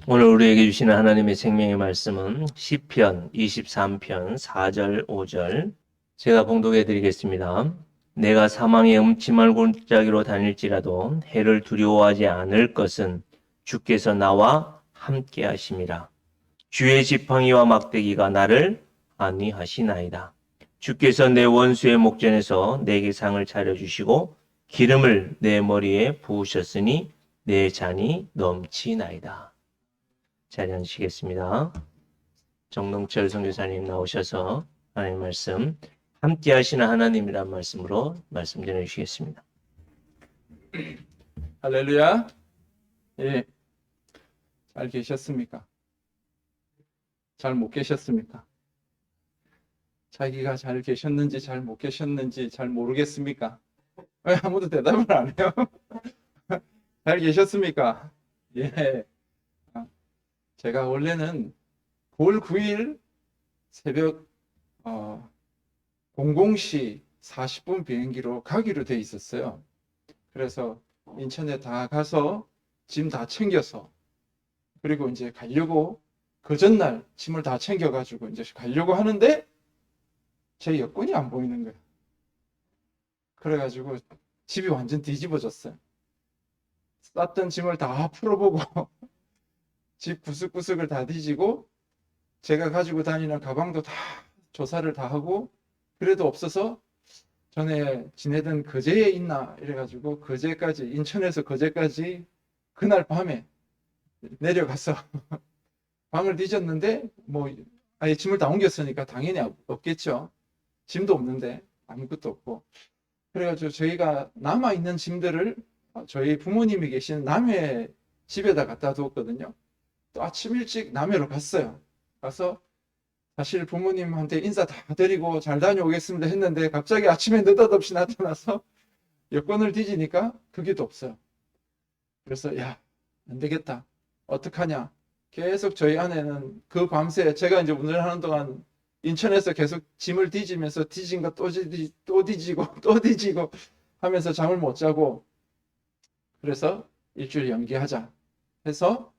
오늘 우리에게 주시는 하나님의 생명의 말씀은 시편 23편 4절 5절 제가 봉독해 드리겠습니다. 내가 사망의 음침한 골짜기로 다닐지라도 해를 두려워하지 않을 것은 주께서 나와 함께 하심이라. 주의 지팡이와 막대기가 나를 안위하시나이다. 주께서 내 원수의 목전에서 내게 상을 차려주시고 기름을 내 머리에 부으셨으니 내 잔이 넘치나이다. 자리 앉으시겠습니다. 정동철 선교사님 나오셔서 하나님 말씀 함께 하시는 하나님이란 말씀으로 말씀 전해주시겠습니다. 할렐루야. 예, 잘 계셨습니까? 잘 못 계셨습니까? 자기가 잘 계셨는지 잘 못 계셨는지 잘 모르겠습니까? 왜 아무도 대답을 안 해요? 잘 계셨습니까? 예. 제가 원래는 9월 9일 새벽 00시 40분 비행기로 가기로 돼 있었어요. 그래서 인천에 다 가서 짐 다 챙겨서 그리고 이제 가려고 그 전날 짐을 다 챙겨가지고 이제 가려고 하는데 제 여권이 안 보이는 거예요. 그래가지고 집이 완전 뒤집어졌어요. 쌌던 짐을 다 풀어보고 집 구석구석을 다 뒤지고 제가 가지고 다니는 가방도 다 조사를 다 하고 그래도 없어서 전에 지내던 거제에 있나 이래가지고 거제까지 인천에서 거제까지 그날 밤에 내려가서 방을 뒤졌는데 뭐 아예 짐을 다 옮겼으니까 당연히 없겠죠. 짐도 없는데 아무것도 없고 그래가지고 저희가 남아있는 짐들을 저희 부모님이 계신 남해 집에다 갖다 두었거든요. 또 아침 일찍 남해로 갔어요. 가서 사실 부모님한테 인사 다 드리고 잘 다녀오겠습니다 했는데 갑자기 아침에 느닷없이 나타나서 여권을 뒤지니까 그게도 없어요. 그래서 야, 안 되겠다. 어떡하냐. 계속 저희 아내는 그 밤새 제가 이제 운전하는 동안 인천에서 계속 짐을 뒤지면서 뒤진 거 또 뒤지고 또 뒤지고 하면서 잠을 못 자고 그래서 일주일 연기하자 해서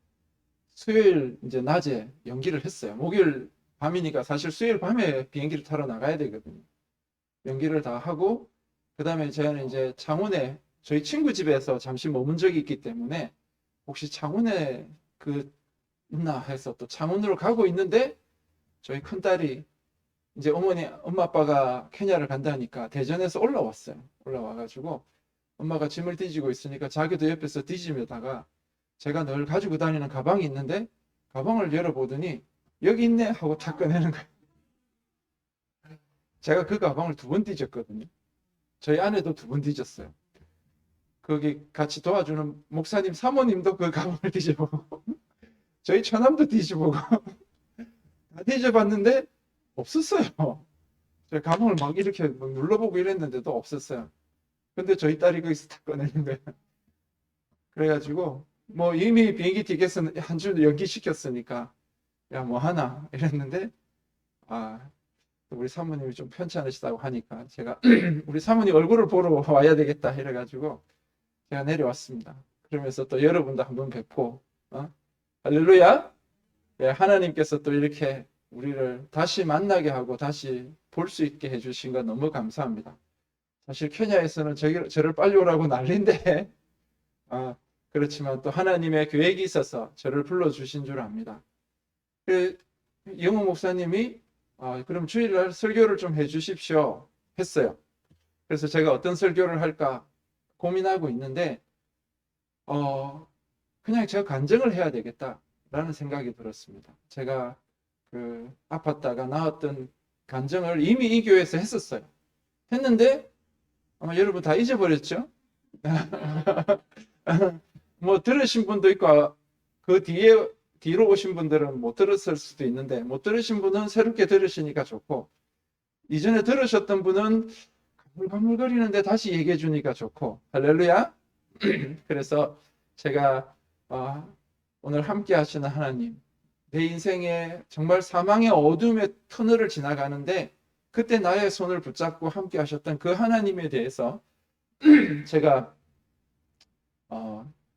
수요일 이제 낮에 연기를 했어요. 목요일 밤이니까 사실 수요일 밤에 비행기를 타러 나가야 되거든요. 연기를 다 하고 그다음에 저는 이제 창원에 저희 친구 집에서 잠시 머문 적이 있기 때문에 혹시 창원에 그 있나 해서 또 창원으로 가고 있는데 저희 큰딸이 이제 엄마 아빠가 케냐를 간다니까 대전에서 올라왔어요. 올라와가지고 엄마가 짐을 뒤지고 있으니까 자기도 옆에서 뒤지면다가 제가 늘 가지고 다니는 가방이 있는데 가방을 열어보더니 여기 있네 하고 탁 꺼내는 거예요. 제가 그 가방을 2번 뒤졌거든요. 저희 아내도 2번 뒤졌어요. 거기 같이 도와주는 목사님 사모님도 그 가방을 뒤져보고 저희 처남도 뒤져보고 다 뒤져봤는데 없었어요. 제 가방을 막 이렇게 막 눌러보고 이랬는데도 없었어요. 근데 저희 딸이 거기서 탁 꺼내는 거예요. 그래가지고 뭐 이미 비행기 티켓은 한 주 연기시켰으니까 야 뭐 하나 이랬는데 아 우리 사모님이 좀 편찮으시다고 하니까 제가 우리 사모님 얼굴을 보러 와야 되겠다 이래가지고 제가 내려왔습니다. 그러면서 또 여러분도 한번 뵙고 할렐루야. 예, 하나님께서 또 이렇게 우리를 다시 만나게 하고 다시 볼 수 있게 해주신 건 너무 감사합니다. 사실 케냐에서는 저를 빨리 오라고 난리인데 그렇지만 또 하나님의 계획이 있어서 저를 불러주신 줄 압니다. 그 영호 목사님이 그럼 주일날 설교를 좀 해주십시오 했어요. 그래서 제가 어떤 설교를 할까 고민하고 있는데 그냥 제가 간증을 해야 되겠다라는 생각이 들었습니다. 제가 그 아팠다가 나았던 간증을 이미 이 교회에서 했었어요. 했는데 아마 여러분 다 잊어버렸죠? 뭐 들으신 분도 있고 그 뒤로 오신 분들은 못 들었을 수도 있는데 못 들으신 분은 새롭게 들으시니까 좋고 이전에 들으셨던 분은 가물가물거리는데 다시 얘기해 주니까 좋고 할렐루야. 그래서 제가 오늘 함께 하시는 하나님 내 인생에 정말 사망의 어둠의 터널을 지나가는데 그때 나의 손을 붙잡고 함께 하셨던 그 하나님에 대해서 제가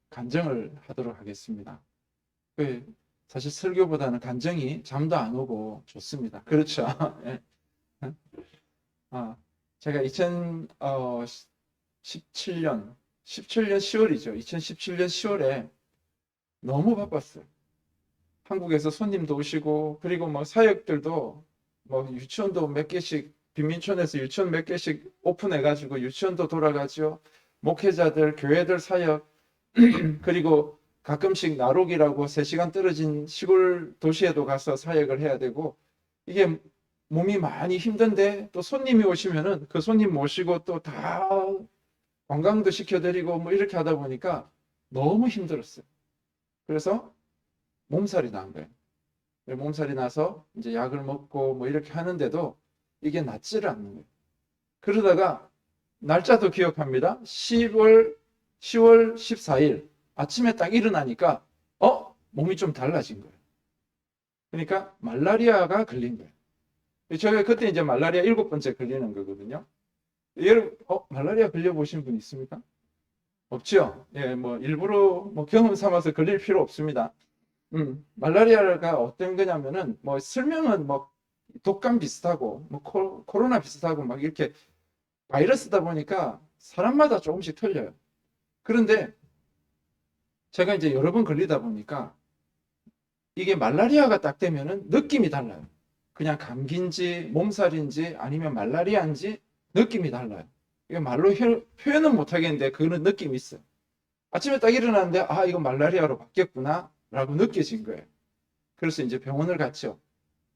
간증을 하도록 하겠습니다. 사실 설교보다는 간증이 잠도 안 오고 좋습니다. 그렇죠? 예. 아, 제가 2017년 10월이죠. 2017년 10월에 너무 바빴어요. 한국에서 손님도 오시고, 그리고 뭐 사역들도 뭐 유치원도 몇 개씩, 빈민촌에서 유치원 몇 개씩 오픈해가지고 유치원도 돌아가죠. 목회자들, 교회들 사역, 그리고 가끔씩 나록이라고 3시간 떨어진 시골 도시에도 가서 사역을 해야 되고, 이게 몸이 많이 힘든데 또 손님이 오시면은 그 손님 모시고 또 다 관광도 시켜드리고 뭐 이렇게 하다 보니까 너무 힘들었어요. 그래서 몸살이 난 거예요. 몸살이 나서 이제 약을 먹고 뭐 이렇게 하는데도 이게 낫지를 않는 거예요. 그러다가 날짜도 기억합니다. 10월 14일 아침에 딱 일어나니까 몸이 좀 달라진 거예요. 그러니까 말라리아가 걸린 거예요. 제가 그때 이제 말라리아 7번째 걸리는 거거든요. 여러분, 말라리아 걸려보신 분 있습니까? 없죠? 예, 뭐, 일부러 뭐 경험 삼아서 걸릴 필요 없습니다. 말라리아가 어떤 거냐면은, 뭐, 설명은 뭐, 독감 비슷하고, 뭐, 코로나 비슷하고, 막 이렇게 바이러스다 보니까 사람마다 조금씩 틀려요. 그런데 제가 이제 여러 번 걸리다 보니까 이게 말라리아가 딱 되면은 느낌이 달라요. 그냥 감기인지 몸살인지 아니면 말라리아인지 느낌이 달라요. 이게 말로 표현은 못 하겠는데 그거는 느낌이 있어요. 아침에 딱 일어났는데 이거 말라리아로 바뀌었구나 라고 느껴진 거예요. 그래서 이제 병원을 갔죠.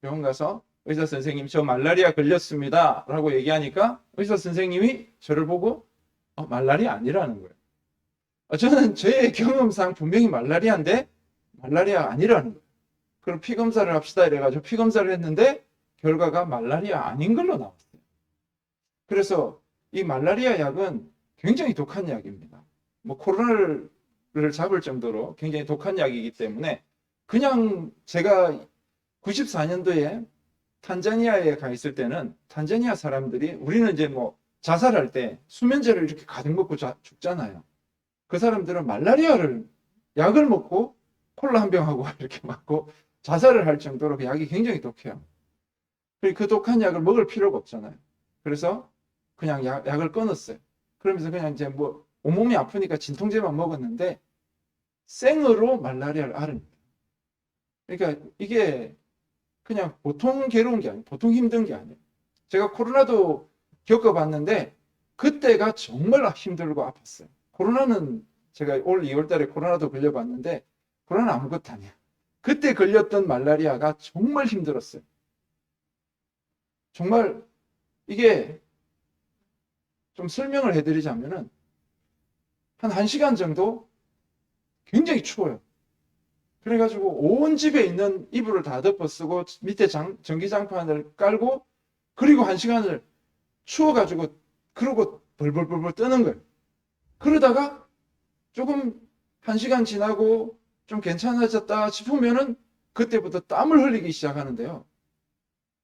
병원 가서 의사 선생님 저 말라리아 걸렸습니다 라고 얘기하니까 의사 선생님이 저를 보고 말라리아 아니라는 거예요. 저는 제 경험상 분명히 말라리아인데 말라리아 아니라는 거예요. 그럼 피 검사를 합시다 이래가지고 피 검사를 했는데 결과가 말라리아 아닌 걸로 나왔어요. 그래서 이 말라리아 약은 굉장히 독한 약입니다. 뭐 코로나를 잡을 정도로 굉장히 독한 약이기 때문에 그냥 제가 94년도에 탄자니아에 가 있을 때는 탄자니아 사람들이 우리는 이제 뭐 자살할 때 수면제를 이렇게 가득 먹고 죽잖아요. 그 사람들은 말라리아를 약을 먹고 콜라 한 병하고 이렇게 맞고 자살을 할 정도로 그 약이 굉장히 독해요. 그 독한 약을 먹을 필요가 없잖아요. 그래서 그냥 약을 끊었어요. 그러면서 그냥 이제 뭐 온몸이 아프니까 진통제만 먹었는데 생으로 말라리아를 앓은 거예요. 그러니까 이게 그냥 보통 괴로운 게 아니에요. 보통 힘든 게 아니에요. 제가 코로나도 겪어봤는데 그때가 정말 힘들고 아팠어요. 코로나는 제가 올 2월 달에 코로나도 걸려봤는데 코로나는 아무것도 아니야. 그때 걸렸던 말라리아가 정말 힘들었어요. 정말 이게 좀 설명을 해드리자면은 한 1시간 정도 굉장히 추워요. 그래가지고 온 집에 있는 이불을 다 덮어 쓰고 밑에 전기장판을 깔고 그리고 1시간을 추워가지고 그러고 벌벌벌벌 뜨는 거예요. 그러다가 조금 1시간 지나고 좀 괜찮아졌다 싶으면은 그때부터 땀을 흘리기 시작하는데요.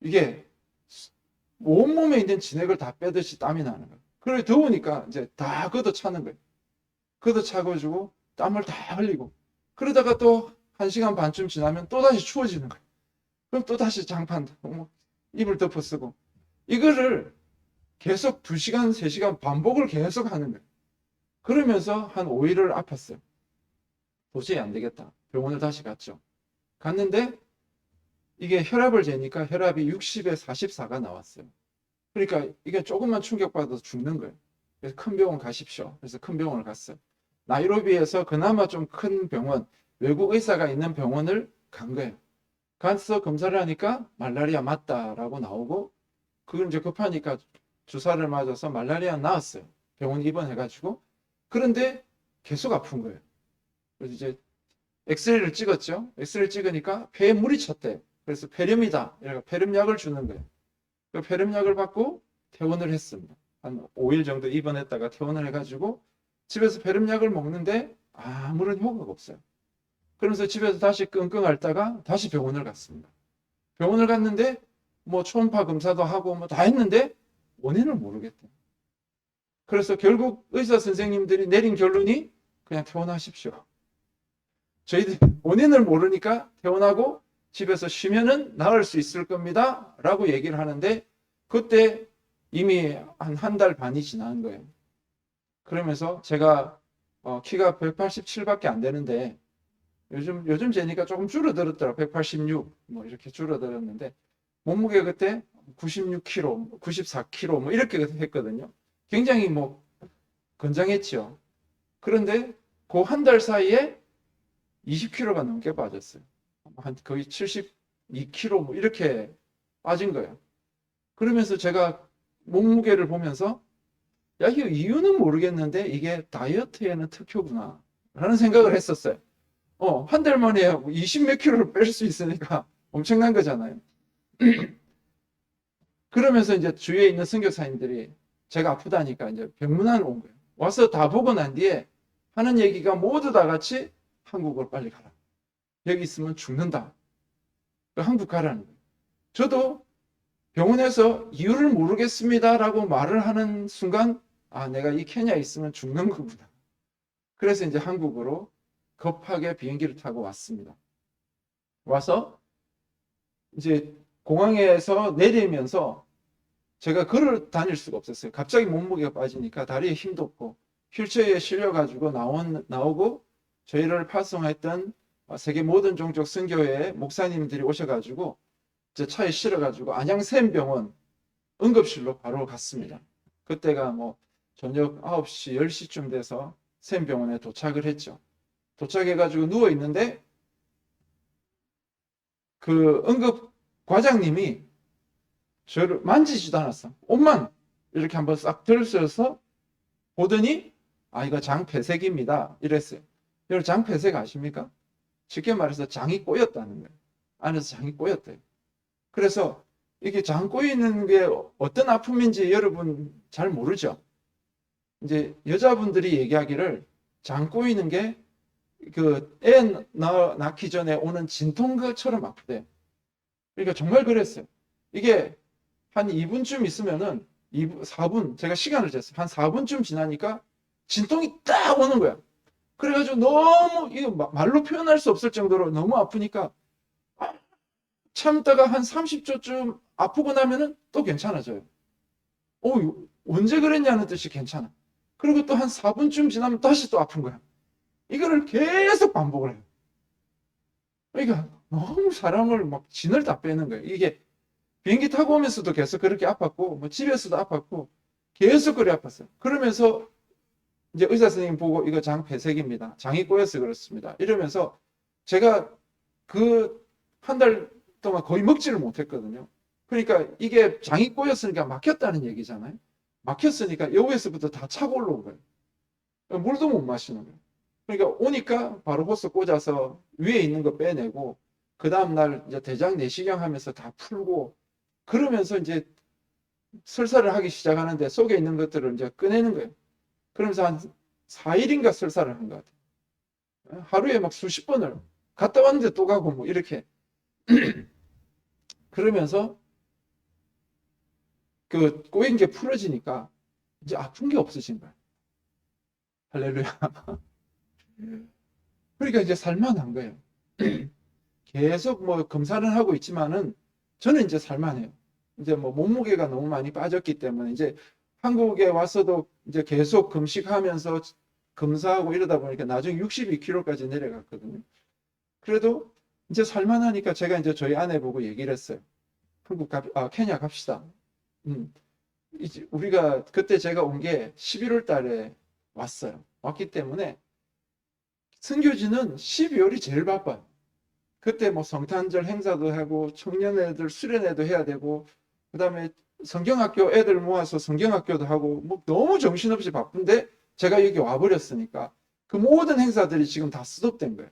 이게 온몸에 있는 진액을 다 빼듯이 땀이 나는 거예요. 그래 더우니까 이제 다 걷어차는 거예요. 걷어차가지고 땀을 다 흘리고 그러다가 또 1시간 반쯤 지나면 또다시 추워지는 거예요. 그럼 또다시 장판 이불 덮어 쓰고 이거를 계속 2시간, 3시간 반복을 계속 하는 거예요. 그러면서 한 5일을 아팠어요. 도저히 안 되겠다. 병원을 다시 갔죠. 갔는데 이게 혈압을 재니까 혈압이 60에 44가 나왔어요. 그러니까 이게 조금만 충격받아서 죽는 거예요. 그래서 큰 병원 가십시오. 그래서 큰 병원을 갔어요. 나이로비에서 그나마 좀 큰 병원, 외국 의사가 있는 병원을 간 거예요. 가서 검사를 하니까 말라리아 맞다라고 나오고 그걸 이제 급하니까 주사를 맞아서 말라리아 나았어요. 병원 입원해가지고. 그런데 계속 아픈 거예요. 그래서 이제 엑스레이를 찍었죠. 엑스레이를 찍으니까 폐에 물이 찼대. 그래서 폐렴이다. 이래서 폐렴약을 주는 거예요. 그 폐렴약을 받고 퇴원을 했습니다. 한 5일 정도 입원했다가 퇴원을 해가지고 집에서 폐렴약을 먹는데 아무런 효과가 없어요. 그러면서 집에서 다시 끙끙 앓다가 다시 병원을 갔습니다. 병원을 갔는데 뭐 초음파 검사도 하고 뭐 다 했는데 원인을 모르겠대요. 그래서 결국 의사 선생님들이 내린 결론이 그냥 퇴원하십시오. 저희들 원인을 모르니까 퇴원하고 집에서 쉬면은 나을 수 있을 겁니다. 라고 얘기를 하는데 그때 이미 한 달 반이 지난 거예요. 그러면서 제가 키가 187밖에 안 되는데 요즘 재니까 조금 줄어들었더라. 186 뭐 이렇게 줄어들었는데 몸무게 그때 96kg, 94kg 뭐 이렇게 했거든요. 굉장히 뭐 건장했죠. 그런데 그 한 달 사이에 20kg가 넘게 빠졌어요. 한 거의 72kg 뭐 이렇게 빠진 거예요. 그러면서 제가 몸무게를 보면서 야, 이 이유는 모르겠는데 이게 다이어트에는 특효구나 라는 생각을 했었어요. 한 달 만에 20 몇 킬로를 뺄 수 있으니까 엄청난 거잖아요. 그러면서 이제 주위에 있는 선교사님들이 제가 아프다니까 이제 병문안 온 거예요. 와서 다 보고 난 뒤에 하는 얘기가 모두 다 같이 한국으로 빨리 가라. 여기 있으면 죽는다. 한국 가라는 거예요. 저도 병원에서 이유를 모르겠습니다라고 말을 하는 순간 내가 이 케냐에 있으면 죽는 거구나. 그래서 이제 한국으로 급하게 비행기를 타고 왔습니다. 와서 이제 공항에서 내리면서 제가 걸어 다닐 수가 없었어요. 갑자기 몸무게가 빠지니까 다리에 힘도 없고 휠체어에 실려가지고 나오고 저희를 파송했던 세계 모든 종족 선교회 목사님들이 오셔가지고 제 차에 실어가지고 안양샘병원 응급실로 바로 갔습니다. 그때가 뭐 저녁 9시, 10시쯤 돼서 샘병원에 도착을 했죠. 도착해가지고 누워있는데 그 응급 과장님이 저를 만지지도 않았어. 옷만 이렇게 한번 싹 들어서 보더니 이거 장폐색입니다. 이랬어요. 여러분 장폐색 아십니까? 쉽게 말해서 장이 꼬였다는 거예요. 안에서 장이 꼬였대요. 그래서 이게 장 꼬이는 게 어떤 아픔인지 여러분 잘 모르죠? 이제 여자분들이 얘기하기를 장 꼬이는 게 그 애 낳기 전에 오는 진통처럼 아프대. 그러니까 정말 그랬어요. 이게 한 2분쯤 있으면은 4분 제가 시간을 쟀어요. 한 4분쯤 지나니까 진통이 딱 오는 거야. 그래가지고 너무 이거 말로 표현할 수 없을 정도로 너무 아프니까 참다가 한 30초쯤 아프고 나면은 또 괜찮아져요. 언제 그랬냐는 뜻이 괜찮아. 그리고 또 한 4분쯤 지나면 다시 또 아픈 거야. 이거를 계속 반복을 해요. 그러니까 너무 사람을 막 진을 다 빼는 거예요. 이게 비행기 타고 오면서도 계속 그렇게 아팠고, 뭐 집에서도 아팠고, 계속 그래 아팠어요. 그러면서 이제 의사 선생님 보고 이거 장 폐색입니다. 장이 꼬여서 그렇습니다. 이러면서 제가 그 한 달 동안 거의 먹지를 못했거든요. 그러니까 이게 장이 꼬였으니까 막혔다는 얘기잖아요. 막혔으니까 여기에서부터 다 차고 올라온 거예요. 물도 못 마시는 거예요. 그러니까 오니까 바로 호스 꽂아서 위에 있는 거 빼내고 그 다음날 이제 대장 내시경 하면서 다 풀고 그러면서 이제 설사를 하기 시작하는데 속에 있는 것들을 이제 꺼내는 거예요. 그러면서 한 4일인가 설사를 한 것 같아요. 하루에 막 수십 번을 갔다 왔는데 또 가고 뭐 이렇게 그러면서 그 꼬인 게 풀어지니까 이제 아픈 게 없어진 거예요. 할렐루야. 그러니까 이제 살만한 거예요. 계속 뭐 검사를 하고 있지만은 저는 이제 살만해요. 이제 뭐 몸무게가 너무 많이 빠졌기 때문에 이제 한국에 와서도 이제 계속 금식하면서 검사하고 이러다 보니까 나중에 62kg까지 내려갔거든요. 그래도 이제 살만하니까 제가 이제 저희 아내 보고 얘기를 했어요. 케냐 갑시다. 이제 우리가 그때 제가 온 게 11월 달에 왔어요. 왔기 때문에 선교지는 12월이 제일 바빠요. 그때 뭐 성탄절 행사도 하고 청년애들 수련회도 해야 되고 그다음에 성경학교 애들 모아서 성경학교도 하고 뭐 너무 정신없이 바쁜데 제가 여기 와버렸으니까 그 모든 행사들이 지금 다 스톱된 거예요.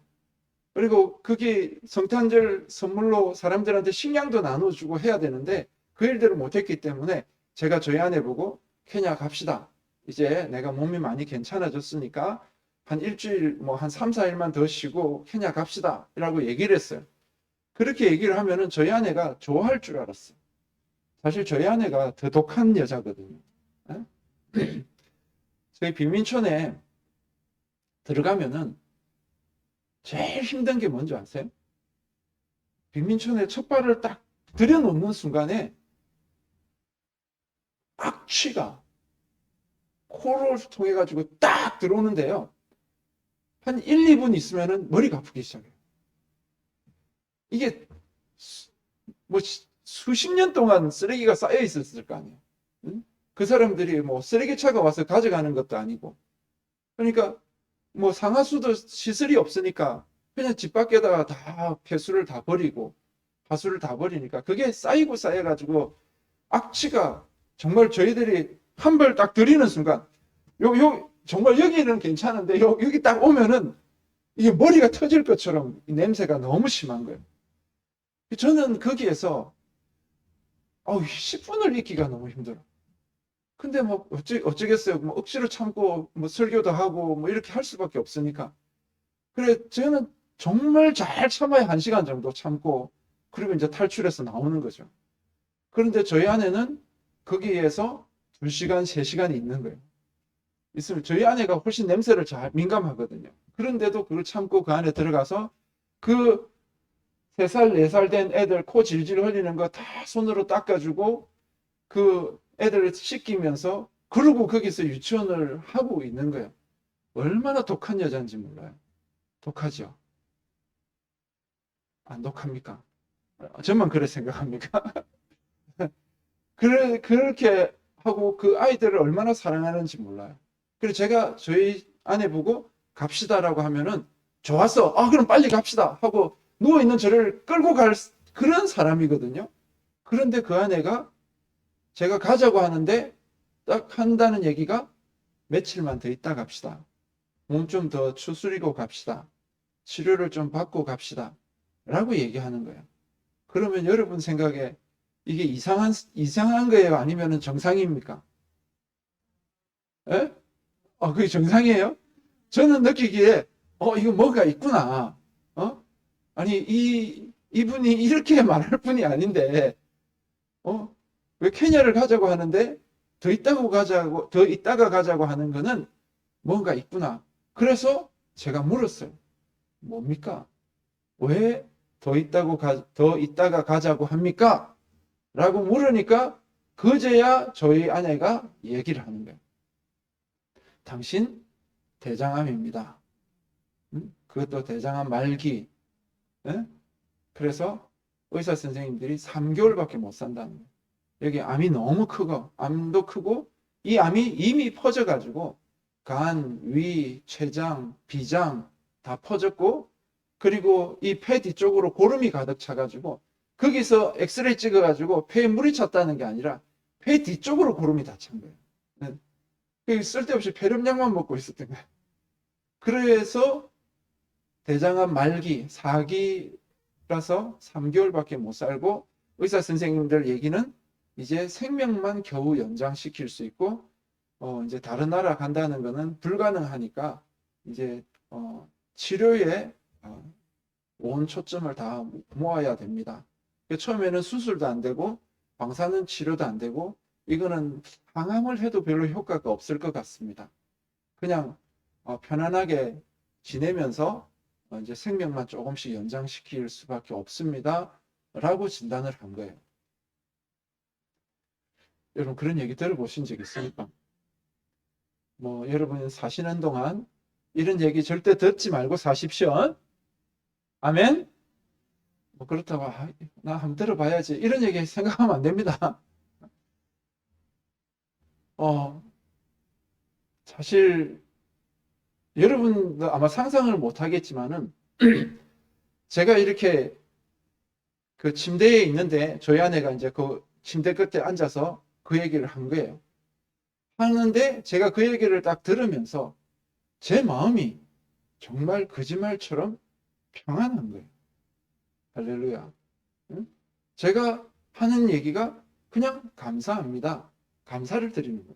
그리고 그게 성탄절 선물로 사람들한테 식량도 나눠주고 해야 되는데 그 일들을 못했기 때문에 제가 저희 아내 보고 케냐 갑시다. 이제 내가 몸이 많이 괜찮아졌으니까 한 일주일 뭐 한 3, 4일만 더 쉬고 케냐 갑시다 라고 얘기를 했어요. 그렇게 얘기를 하면은 저희 아내가 좋아할 줄 알았어요. 사실 저희 아내가 더 독한 여자거든요. 저희 빈민촌에 들어가면은 제일 힘든 게 뭔지 아세요? 빈민촌에 첫 발을 딱 들여놓는 순간에 악취가 코를 통해 가지고 딱 들어오는데요. 한 1, 2분 있으면은 머리가 아프기 시작해요. 이게 뭐 수십 년 동안 쓰레기가 쌓여 있었을 거 아니에요. 응? 그 사람들이 뭐 쓰레기차가 와서 가져가는 것도 아니고. 그러니까 뭐 상하수도 시설이 없으니까 그냥 집 밖에다가 다 폐수를 다 버리고 하수를 다 버리니까 그게 쌓이고 쌓여가지고 악취가 정말 저희들이 한 발 딱 들이는 순간 정말 여기는 괜찮은데 여기 딱 오면은 이게 머리가 터질 것처럼 이 냄새가 너무 심한 거예요. 저는 거기에서 10분을 있기가 너무 힘들어. 근데 뭐 어쩌겠어요. 뭐 억지로 참고 뭐 설교도 하고 뭐 이렇게 할 수밖에 없으니까. 그래 저는 정말 잘 참아야 1시간 정도 참고 그리고 이제 탈출해서 나오는 거죠. 그런데 저희 아내는 거기에서 2시간, 3시간이 있는 거예요. 있으면 저희 아내가 훨씬 냄새를 잘 민감하거든요. 그런데도 그걸 참고 그 안에 들어가서 그 3살, 4살 된 애들 코 질질 흘리는 거 다 손으로 닦아주고 그 애들을 씻기면서 그러고 거기서 유치원을 하고 있는 거예요. 얼마나 독한 여자인지 몰라요. 독하죠? 안 독합니까? 저만 그래 생각합니까? 그렇게 하고 그 아이들을 얼마나 사랑하는지 몰라요. 그래서 제가 저희 아내 보고 갑시다라고 하면은 좋았어. 그럼 빨리 갑시다 하고 누워있는 저를 끌고 갈 그런 사람이거든요. 그런데 그 아내가 제가 가자고 하는데 딱 한다는 얘기가 며칠만 더 있다 갑시다. 몸 좀 더 추스리고 갑시다. 치료를 좀 받고 갑시다. 라고 얘기하는 거예요. 그러면 여러분 생각에 이게 이상한 거예요? 아니면 정상입니까? 예? 그게 정상이에요? 저는 느끼기에, 이거 뭐가 있구나. 아니, 이분이 이렇게 말할 분이 아닌데, 왜 케냐를 가자고 하는데, 더 있다가 가자고 하는 거는 뭔가 있구나. 그래서 제가 물었어요. 뭡니까? 왜 더 있다가 가자고 합니까? 라고 물으니까, 그제야 저희 아내가 얘기를 하는 거예요. 당신 대장암입니다. 그것도 대장암 말기. 예? 그래서 의사 선생님들이 3개월밖에 못 산다는 거예요. 여기 암이 너무 크고 암도 크고 이 암이 이미 퍼져가지고 간, 위, 췌장, 비장 다 퍼졌고 그리고 이 폐 뒤쪽으로 고름이 가득 차가지고 거기서 엑스레이 찍어가지고 폐에 물이 찼다는 게 아니라 폐 뒤쪽으로 고름이 다 찬 거예요. 쓸데없이 폐렴약만 먹고 있었던 거예요. 그래서 대장암 말기 4기라서 3개월밖에 못 살고 의사 선생님들 얘기는 이제 생명만 겨우 연장시킬 수 있고 이제 다른 나라 간다는 거는 불가능하니까 이제 치료에 온 초점을 다 모아야 됩니다. 처음에는 수술도 안 되고 방사능 치료도 안 되고 이거는 항암을 해도 별로 효과가 없을 것 같습니다. 그냥 편안하게 지내면서 이제 생명만 조금씩 연장시킬 수밖에 없습니다. 라고 진단을 한 거예요. 여러분 그런 얘기 들어보신 적 있습니까? 뭐 여러분 사시는 동안 이런 얘기 절대 듣지 말고 사십시오. 아멘? 뭐 그렇다고 나 한번 들어봐야지 이런 얘기 생각하면 안 됩니다. 사실 여러분도 아마 상상을 못 하겠지만은 제가 이렇게 그 침대에 있는데 저희 아내가 이제 그 침대 끝에 앉아서 그 얘기를 한 거예요. 하는데 제가 그 얘기를 딱 들으면서 제 마음이 정말 거짓말처럼 평안한 거예요. 할렐루야. 응? 제가 하는 얘기가 그냥 감사합니다. 감사를 드리는 거예요.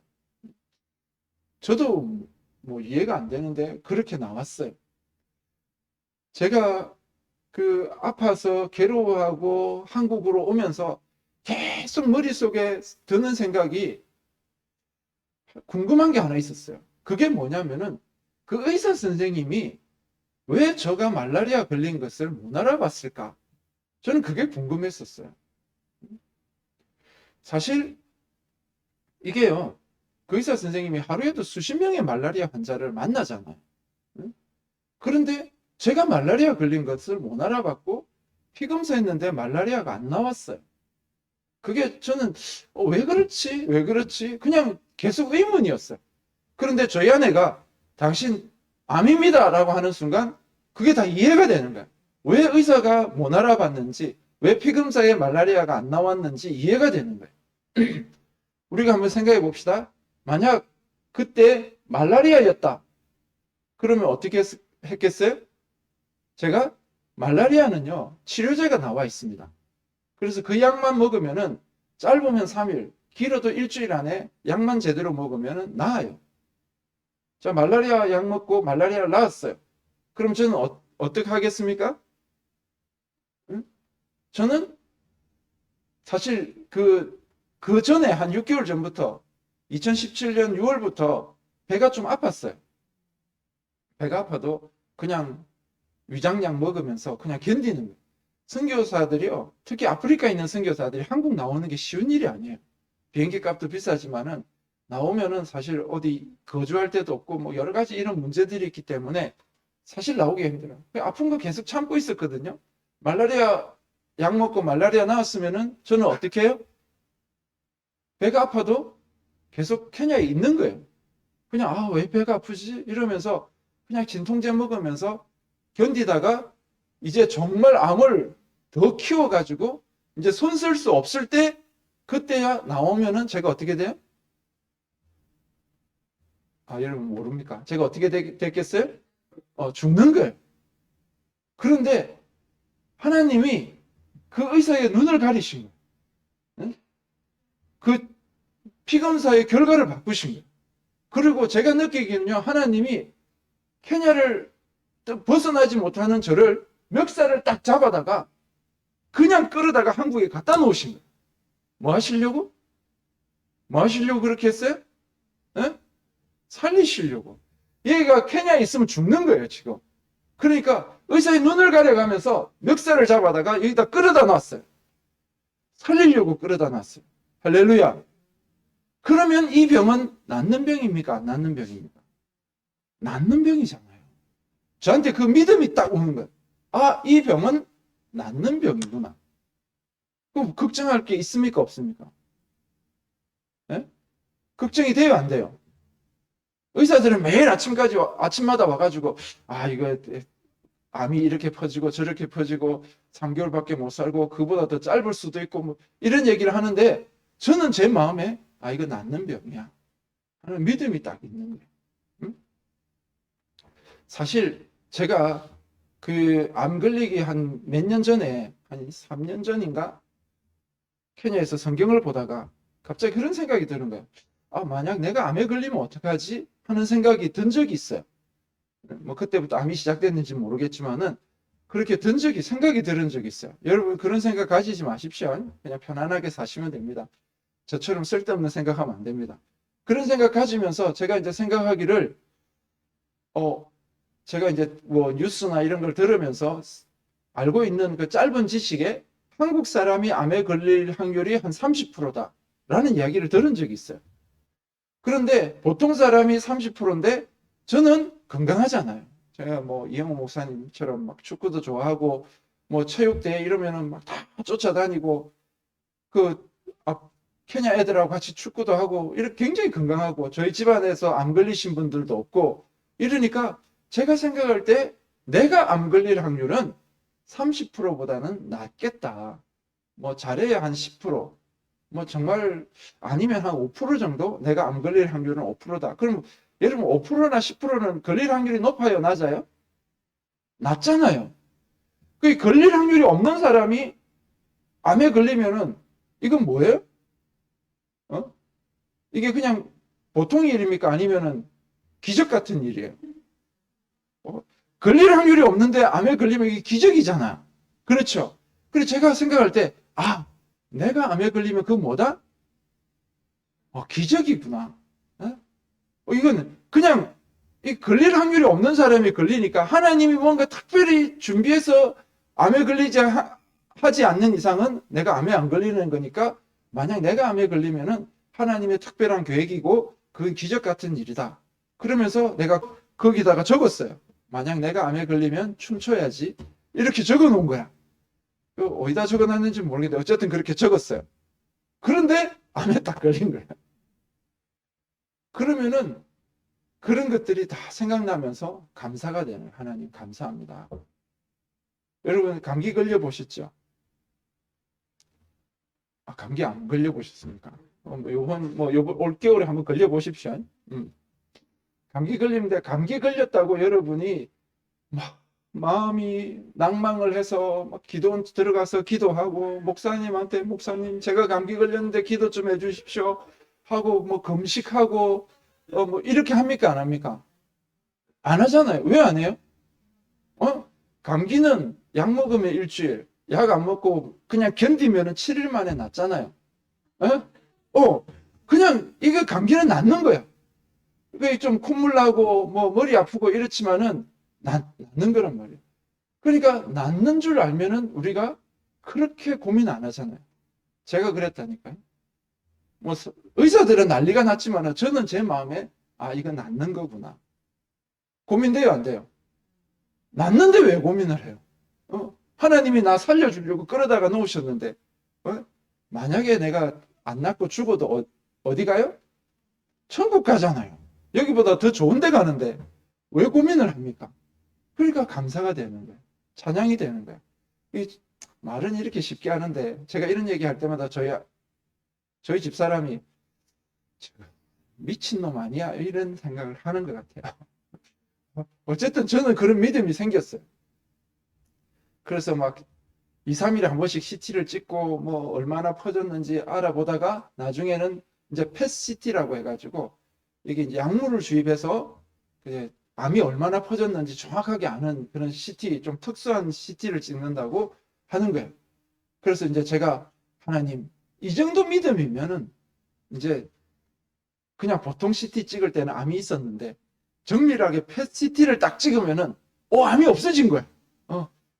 저도 뭐 이해가 안 되는데 그렇게 나왔어요. 제가 그 아파서 괴로워하고 한국으로 오면서 계속 머릿속에 드는 생각이 궁금한 게 하나 있었어요. 그게 뭐냐면은 그 의사 선생님이 왜 저가 말라리아 걸린 것을 못 알아봤을까? 저는 그게 궁금했었어요. 사실 이게요, 그 의사 선생님이 하루에도 수십 명의 말라리아 환자를 만나잖아요. 응? 그런데 제가 말라리아 걸린 것을 못 알아봤고 피검사했는데 말라리아가 안 나왔어요. 그게 저는 왜 그렇지? 왜 그렇지? 그냥 계속 의문이었어요. 그런데 저희 아내가 당신 암입니다 라고 하는 순간 그게 다 이해가 되는 거예요. 왜 의사가 못 알아봤는지, 왜 피검사에 말라리아가 안 나왔는지 이해가 되는 거예요. 우리가 한번 생각해 봅시다. 만약 그때 말라리아였다. 그러면 어떻게 했겠어요? 제가 말라리아는요, 치료제가 나와 있습니다. 그래서 그 약만 먹으면은 짧으면 3일, 길어도 일주일 안에 약만 제대로 먹으면 나아요. 자, 말라리아 약 먹고 말라리아를 낳았어요. 그럼 저는 어떻게 하겠습니까? 응? 저는 사실 그 전에 한 6개월 전부터 2017년 6월부터 배가 좀 아팠어요. 배가 아파도 그냥 위장약 먹으면서 그냥 견디는 거예요. 선교사들이요, 특히 아프리카에 있는 선교사들이 한국 나오는 게 쉬운 일이 아니에요. 비행기 값도 비싸지만은 나오면은 사실 어디 거주할 데도 없고 뭐 여러 가지 이런 문제들이 있기 때문에 사실 나오기 힘들어요. 아픈 거 계속 참고 있었거든요. 말라리아 약 먹고 말라리아 나왔으면은 저는 어떻게 해요? 배가 아파도 계속 케냐에 있는 거예요. 그냥 왜 배가 아프지? 이러면서 그냥 진통제 먹으면서 견디다가 이제 정말 암을 더 키워가지고 이제 손 쓸 수 없을 때 그때야 나오면은 제가 어떻게 돼요? 여러분 모릅니까? 제가 어떻게 됐겠어요? 죽는 거예요. 그런데 하나님이 그 의사의 눈을 가리신 거예요. 응? 그 피검사의 결과를 바꾸신 거예요. 그리고 제가 느끼기에는요, 하나님이 케냐를 벗어나지 못하는 저를 멱살을 딱 잡아다가 그냥 끌어다가 한국에 갖다 놓으신 거예요. 뭐 하시려고? 뭐 하시려고 그렇게 했어요? 에? 살리시려고. 얘가 케냐에 있으면 죽는 거예요, 지금. 그러니까 의사의 눈을 가려가면서 멱살을 잡아다가 여기다 끌어다 놨어요. 살리려고 끌어다 놨어요. 할렐루야. 그러면 이 병은 낫는 병입니까? 안 낫는 병입니까? 낫는 병이잖아요. 저한테 그 믿음이 딱 오는 거예요. 이 병은 낫는 병이구나. 그럼 걱정할 게 있습니까? 없습니까? 네? 걱정이 돼요? 안 돼요? 의사들은 매일 아침마다 와가지고, 이거 암이 이렇게 퍼지고 저렇게 퍼지고 3개월밖에 못 살고 그보다 더 짧을 수도 있고 뭐 이런 얘기를 하는데 저는 제 마음에 이거 낫는 병이야 하는 믿음이 딱 있는 거예요. 응? 사실 제가 그 암 걸리기 한 몇 년 전에 한 3년 전인가 케냐에서 성경을 보다가 갑자기 그런 생각이 드는 거예요. 만약 내가 암에 걸리면 어떡하지? 하는 생각이 든 적이 있어요. 뭐 그때부터 암이 시작됐는지 모르겠지만은 그렇게 생각이 들은 적이 있어요. 여러분 그런 생각 가지지 마십시오. 그냥 편안하게 사시면 됩니다. 저처럼 쓸데없는 생각하면 안 됩니다. 그런 생각 가지면서 제가 이제 생각하기를 제가 이제 뭐 뉴스나 이런 걸 들으면서 알고 있는 그 짧은 지식에 한국 사람이 암에 걸릴 확률이 한 30%다 라는 이야기를 들은 적이 있어요. 그런데 보통 사람이 30%인데 저는 건강하잖아요. 제가 뭐 이영호 목사님처럼 막 축구도 좋아하고 뭐 체육대회 이러면은 막 다 쫓아다니고 케냐 애들하고 같이 축구도 하고 이렇게 굉장히 건강하고 저희 집안에서 암 걸리신 분들도 없고 이러니까 제가 생각할 때 내가 암 걸릴 확률은 30%보다는 낮겠다. 뭐 잘해야 한 10%, 뭐 정말 아니면 한 5% 정도 내가 암 걸릴 확률은 5%다. 그럼 여러분 5%나 10%는 걸릴 확률이 높아요? 낮아요? 낮잖아요. 그 걸릴 확률이 없는 사람이 암에 걸리면은 이건 뭐예요? 이게 그냥 보통의 일입니까? 아니면은 기적 같은 일이에요? 걸릴 확률이 없는데 암에 걸리면 이게 기적이잖아. 그렇죠? 그래서 제가 생각할 때, 내가 암에 걸리면 그거 뭐다? 기적이구나. 이건 그냥 이 걸릴 확률이 없는 사람이 걸리니까 하나님이 뭔가 특별히 준비해서 암에 하지 않는 이상은 내가 암에 안 걸리는 거니까 만약 내가 암에 걸리면은 하나님의 특별한 계획이고 그 기적 같은 일이다. 그러면서 내가 거기다가 적었어요. 만약 내가 암에 걸리면 춤춰야지. 이렇게 적어 놓은 거야. 어디다 적어 놨는지 모르겠는데 어쨌든 그렇게 적었어요. 그런데 암에 딱 걸린 거야. 그러면은 그런 것들이 다 생각나면서 감사가 되는 거예요. 하나님 감사합니다. 여러분 감기 걸려 보셨죠? 감기 안 걸려 보셨습니까? 요번 올겨울에 한번 걸려 보십시오. 감기 걸리는데 감기 걸렸다고 여러분이 막 마음이 낭망을 해서 막 기도 들어가서 기도하고 목사님한테 목사님 제가 감기 걸렸는데 기도 좀 해주십시오 하고 뭐 금식하고 뭐 이렇게 합니까 안 합니까? 안 하잖아요. 왜 안 해요? 감기는 약 먹으면 일주일, 약 안 먹고 그냥 견디면은 7일 만에 낫잖아요. 그냥 이거 감기는 낫는 거야. 그게 좀 콧물 나고 뭐 머리 아프고 이렇지만은 낫는 거란 말이에요. 그러니까 낫는 줄 알면은 우리가 그렇게 고민 안 하잖아요. 제가 그랬다니까요. 뭐 의사들은 난리가 났지만은 저는 제 마음에 이거 낫는 거구나. 고민돼요, 안 돼요? 낫는데 왜 고민을 해요? 하나님이 나 살려주려고 끌어다가 놓으셨는데 만약에 내가 안 낫고 죽어도 어디 가요? 천국 가잖아요. 여기보다 더 좋은 데 가는데 왜 고민을 합니까? 그러니까 감사가 되는 거예요. 찬양이 되는 거예요. 이 말은 이렇게 쉽게 하는데 제가 이런 얘기 할 때마다 저희 집사람이 미친놈 아니야? 이런 생각을 하는 것 같아요. 어쨌든 저는 그런 믿음이 생겼어요. 그래서 막 2, 3일에 한 번씩 CT를 찍고 뭐 얼마나 퍼졌는지 알아보다가 나중에는 이제 펫CT라고 해가지고 이게 이제 약물을 주입해서 암이 얼마나 퍼졌는지 정확하게 아는 그런 CT, 좀 특수한 CT를 찍는다고 하는 거예요. 그래서 이제 제가 하나님 이 정도 믿음이면은 이제 그냥 보통 CT 찍을 때는 암이 있었는데 정밀하게 펫CT를 딱 찍으면은 암이 없어진 거야.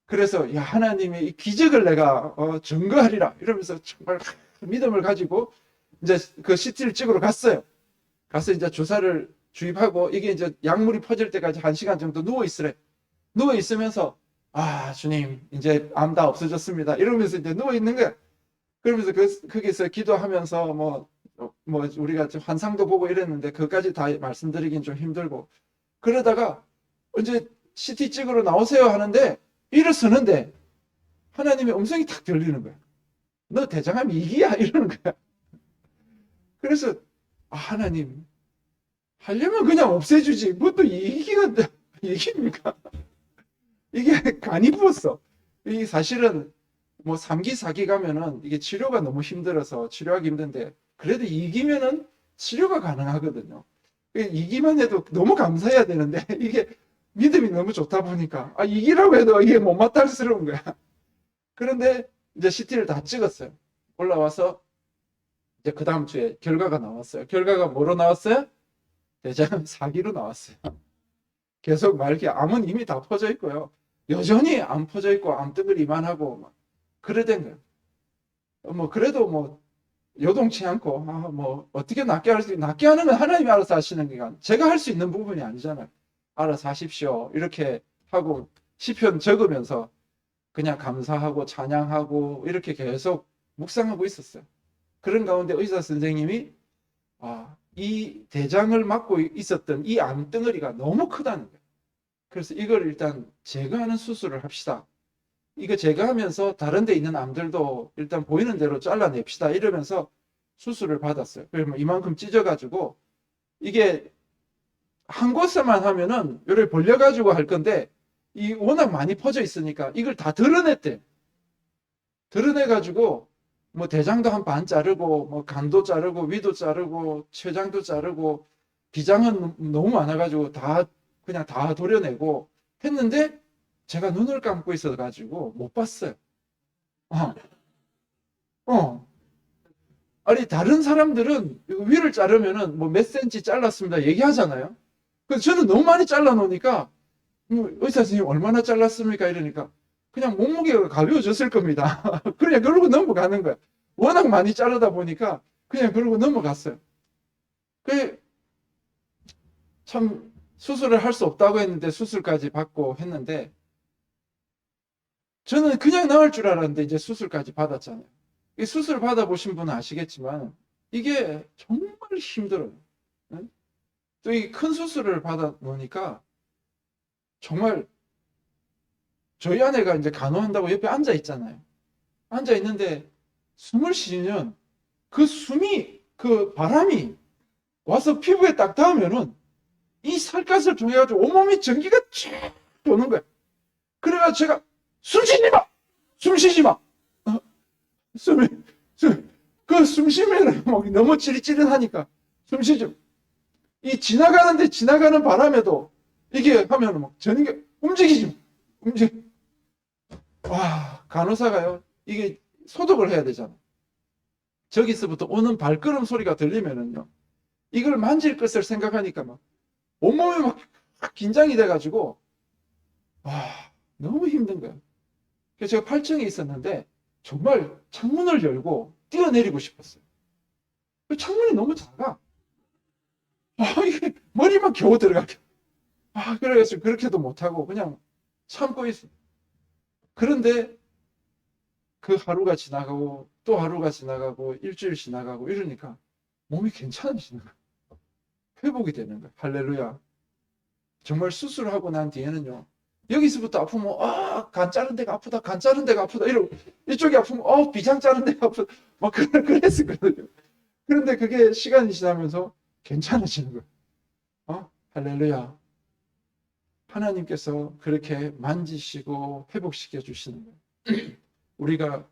그래서 야 하나님의 이 기적을 내가 증거하리라 이러면서 정말 믿음을 가지고 이제 그 CT를 찍으러 갔어요. 가서 이제 주사를 주입하고 이게 이제 약물이 퍼질 때까지 1시간 정도 누워 있으래. 누워 있으면서 주님 이제 암 다 없어졌습니다. 이러면서 이제 누워 있는 거야. 그러면서 거기서 기도하면서 뭐 우리가 좀 환상도 보고 이랬는데 그것까지 다 말씀드리긴 좀 힘들고 그러다가 이제 CT 찍으러 나오세요 하는데 일어서는데 하나님의 음성이 탁 들리는 거야. 너 대장암 2기야 이러는 거야. 그래서 하나님 하려면 그냥 없애주지 뭐 또 2기입니까? 이게 간이 부었어. 이게 사실은 뭐 3기, 4기 가면은 이게 치료가 너무 힘들어서 치료하기 힘든데 그래도 2기면은 치료가 가능하거든요. 2기만 해도 너무 감사해야 되는데 이게 믿음이 너무 좋다 보니까 2기라고 해도 이게 못마땅스러운 거야. 그런데 이제 CT를 다 찍었어요. 올라와서 이제 그 다음 주에 결과가 나왔어요. 결과가 뭐로 나왔어요? 대장암 4기로 나왔어요. 계속 말기 암은 이미 다 퍼져 있고요. 여전히 안 퍼져 있고 암덩어리 이만하고 그래 된 거예요. 뭐 그래도 뭐 요동치 않고 뭐 어떻게 낫게 하는 건 하나님이 알아서 하시는 거니까 제가 할 수 있는 부분이 아니잖아요. 알아서 하십시오. 이렇게 하고 시편 적으면서 그냥 감사하고 찬양하고 이렇게 계속 묵상하고 있었어요. 그런 가운데 의사 선생님이 이 대장을 맡고 있었던 이 암덩어리가 너무 크다는 거예요. 그래서 이걸 일단 제거하는 수술을 합시다. 이거 제거하면서 다른 데 있는 암들도 일단 보이는 대로 잘라냅시다. 이러면서 수술을 받았어요. 그러면 이만큼 찢어가지고 이게 한 곳에만 하면은 요를 벌려가지고 할 건데 이 워낙 많이 퍼져 있으니까 이걸 다 드러냈대. 드러내가지고 뭐 대장도 한 반 자르고 뭐 간도 자르고 위도 자르고 췌장도 자르고 비장은 너무 많아가지고 그냥 다 도려내고 했는데 제가 눈을 감고 있어가지고 못 봤어요. 아니 다른 사람들은 위를 자르면은 뭐 몇 센치 잘랐습니다 얘기하잖아요. 그래서 저는 너무 많이 잘라 놓으니까 의사 선생님 얼마나 잘랐습니까? 이러니까 그냥 몸무게가 가벼워졌을 겁니다. 그냥 그러고 넘어가는 거야. 워낙 많이 자르다 보니까 그냥 그러고 넘어갔어요. 그 참 수술을 할 수 없다고 했는데 수술까지 받고 했는데 저는 그냥 나을 줄 알았는데 이제 수술까지 받았잖아요. 이 수술 받아보신 분은 아시겠지만 이게 정말 힘들어요. 또 이 큰 수술을 받아 놓으니까 정말 저희 아내가 이제 간호한다고 옆에 앉아 있잖아요. 앉아 있는데 숨을 쉬면 그 숨이 그 바람이 와서 피부에 딱 닿으면은 이 살갗을 통해 가지고 온몸이 전기가 쫙 도는 거야. 그래가지고 제가 숨 쉬지 마, 숨 쉬지 마. 숨 쉬면은 막 너무 찌릿찌릿하니까 숨 쉬지 마. 이 지나가는데 지나가는 바람에도 이게 하면은 막 전기가 움직이지 마. 와, 간호사가요. 이게 소독을 해야 되잖아. 저기서부터 오는 발걸음 소리가 들리면은요. 이걸 만질 것을 생각하니까 막 온몸이 막 긴장이 돼가지고 와, 너무 힘든 거야. 그래서 제가 8층에 있었는데 정말 창문을 열고 뛰어내리고 싶었어요. 그 창문이 너무 작아. 이게 머리만 겨우 들어가게. 그래서 그렇게도 못하고 그냥 참고 있어. 그런데 그 하루가 지나가고 또 하루가 지나가고 일주일 지나가고 이러니까 몸이 괜찮아지는 거야. 회복이 되는 거야. 할렐루야. 정말 수술하고 난 뒤에는요. 여기서부터 아프면 간 자른 데가 아프다. 간 자른 데가 아프다. 이러고 이쪽이 아프면 비장 자른 데가 아프다. 막 그랬었거든요. 그런데 그게 시간이 지나면서 괜찮아지는 거야. 할렐루야. 하나님께서 그렇게 만지시고 회복시켜 주시는 거예요. 우리가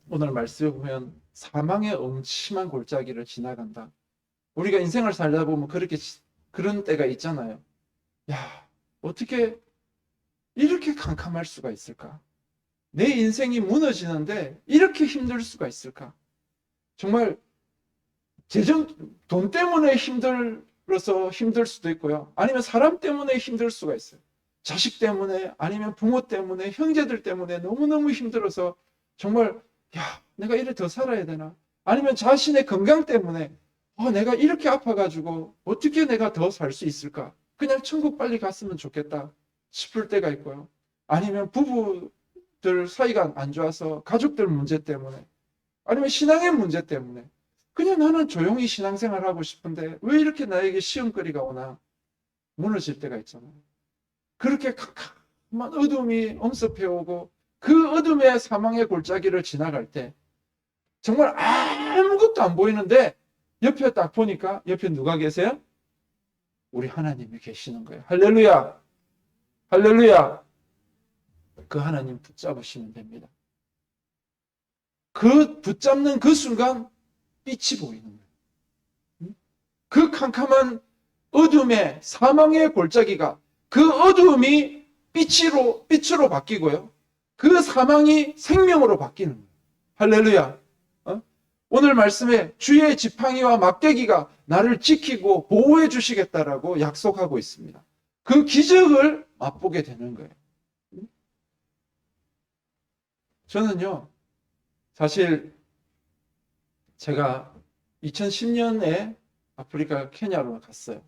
오늘 말씀에 보면 사망의 음침한 골짜기를 지나간다. 우리가 인생을 살다 보면 그런 때가 있잖아요. 야, 어떻게 이렇게 캄캄할 수가 있을까? 내 인생이 무너지는데 이렇게 힘들 수가 있을까? 정말 돈 때문에 힘들어서 힘들 수도 있고요. 아니면 사람 때문에 힘들 수가 있어요. 자식 때문에 아니면 부모 때문에 형제들 때문에 너무너무 힘들어서 정말 내가 이래 더 살아야 되나? 아니면 자신의 건강 때문에 내가 이렇게 아파가지고 어떻게 내가 더 살 수 있을까? 그냥 천국 빨리 갔으면 좋겠다 싶을 때가 있고요. 아니면 부부들 사이가 안 좋아서 가족들 문제 때문에 아니면 신앙의 문제 때문에 그냥 나는 조용히 신앙생활 하고 싶은데 왜 이렇게 나에게 시험거리가 오나 무너질 때가 있잖아요. 그렇게 캄캄한 어둠이 엄습해 오고 그 어둠의 사망의 골짜기를 지나갈 때 정말 아무것도 안 보이는데 옆에 딱 보니까 옆에 누가 계세요? 우리 하나님이 계시는 거예요. 할렐루야. 할렐루야. 그 하나님 붙잡으시면 됩니다. 그 붙잡는 그 순간 빛이 보이는 거예요. 그 캄캄한 어둠의 사망의 골짜기가 그 어둠이 빛으로 바뀌고요. 그 사망이 생명으로 바뀌는 거예요. 할렐루야. 오늘 말씀에 주의 지팡이와 막대기가 나를 지키고 보호해 주시겠다라고 약속하고 있습니다. 그 기적을 맛보게 되는 거예요. 저는요, 사실 제가 2010년에 아프리카 케냐로 갔어요.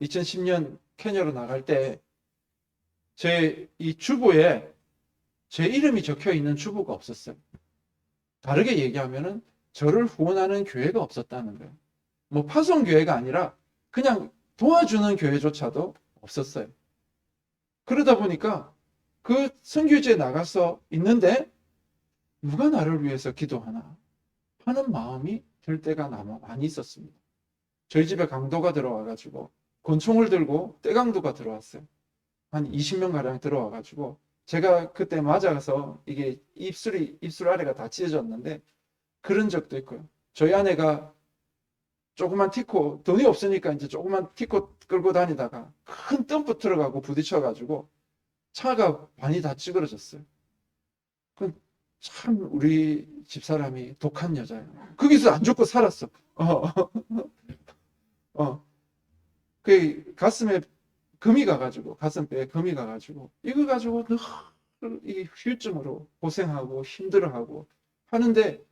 2010년 케냐로 나갈 때 제 이 주보에 제 이름이 적혀 있는 주보가 없었어요. 다르게 얘기하면은 저를 후원하는 교회가 없었다는 거예요. 뭐 파송교회가 아니라 그냥 도와주는 교회조차도 없었어요. 그러다 보니까 그 선교지에 나가서 있는데 누가 나를 위해서 기도하나 하는 마음이 들 때가 많이 있었습니다. 저희 집에 강도가 들어와가지고 권총을 들고 떼강도가 들어왔어요. 한 20명 가량 들어와가지고 제가 그때 맞아서 이게 입술 아래가 다 찢어졌는데 그런 적도 있고요. 저희 아내가 조그만 티코, 돈이 없으니까 이제 조그만 티코 끌고 다니다가 큰 덤프 들어가고 부딪혀가지고 차가 반이 다 찌그러졌어요. 참 우리 집사람이 독한 여자예요. 거기서 안 죽고 살았어. 그 가슴에 금이 가가지고, 가슴뼈에 금이 가가지고, 이거 가지고 늘 이게 후유증으로 고생하고 힘들어하고 하는데,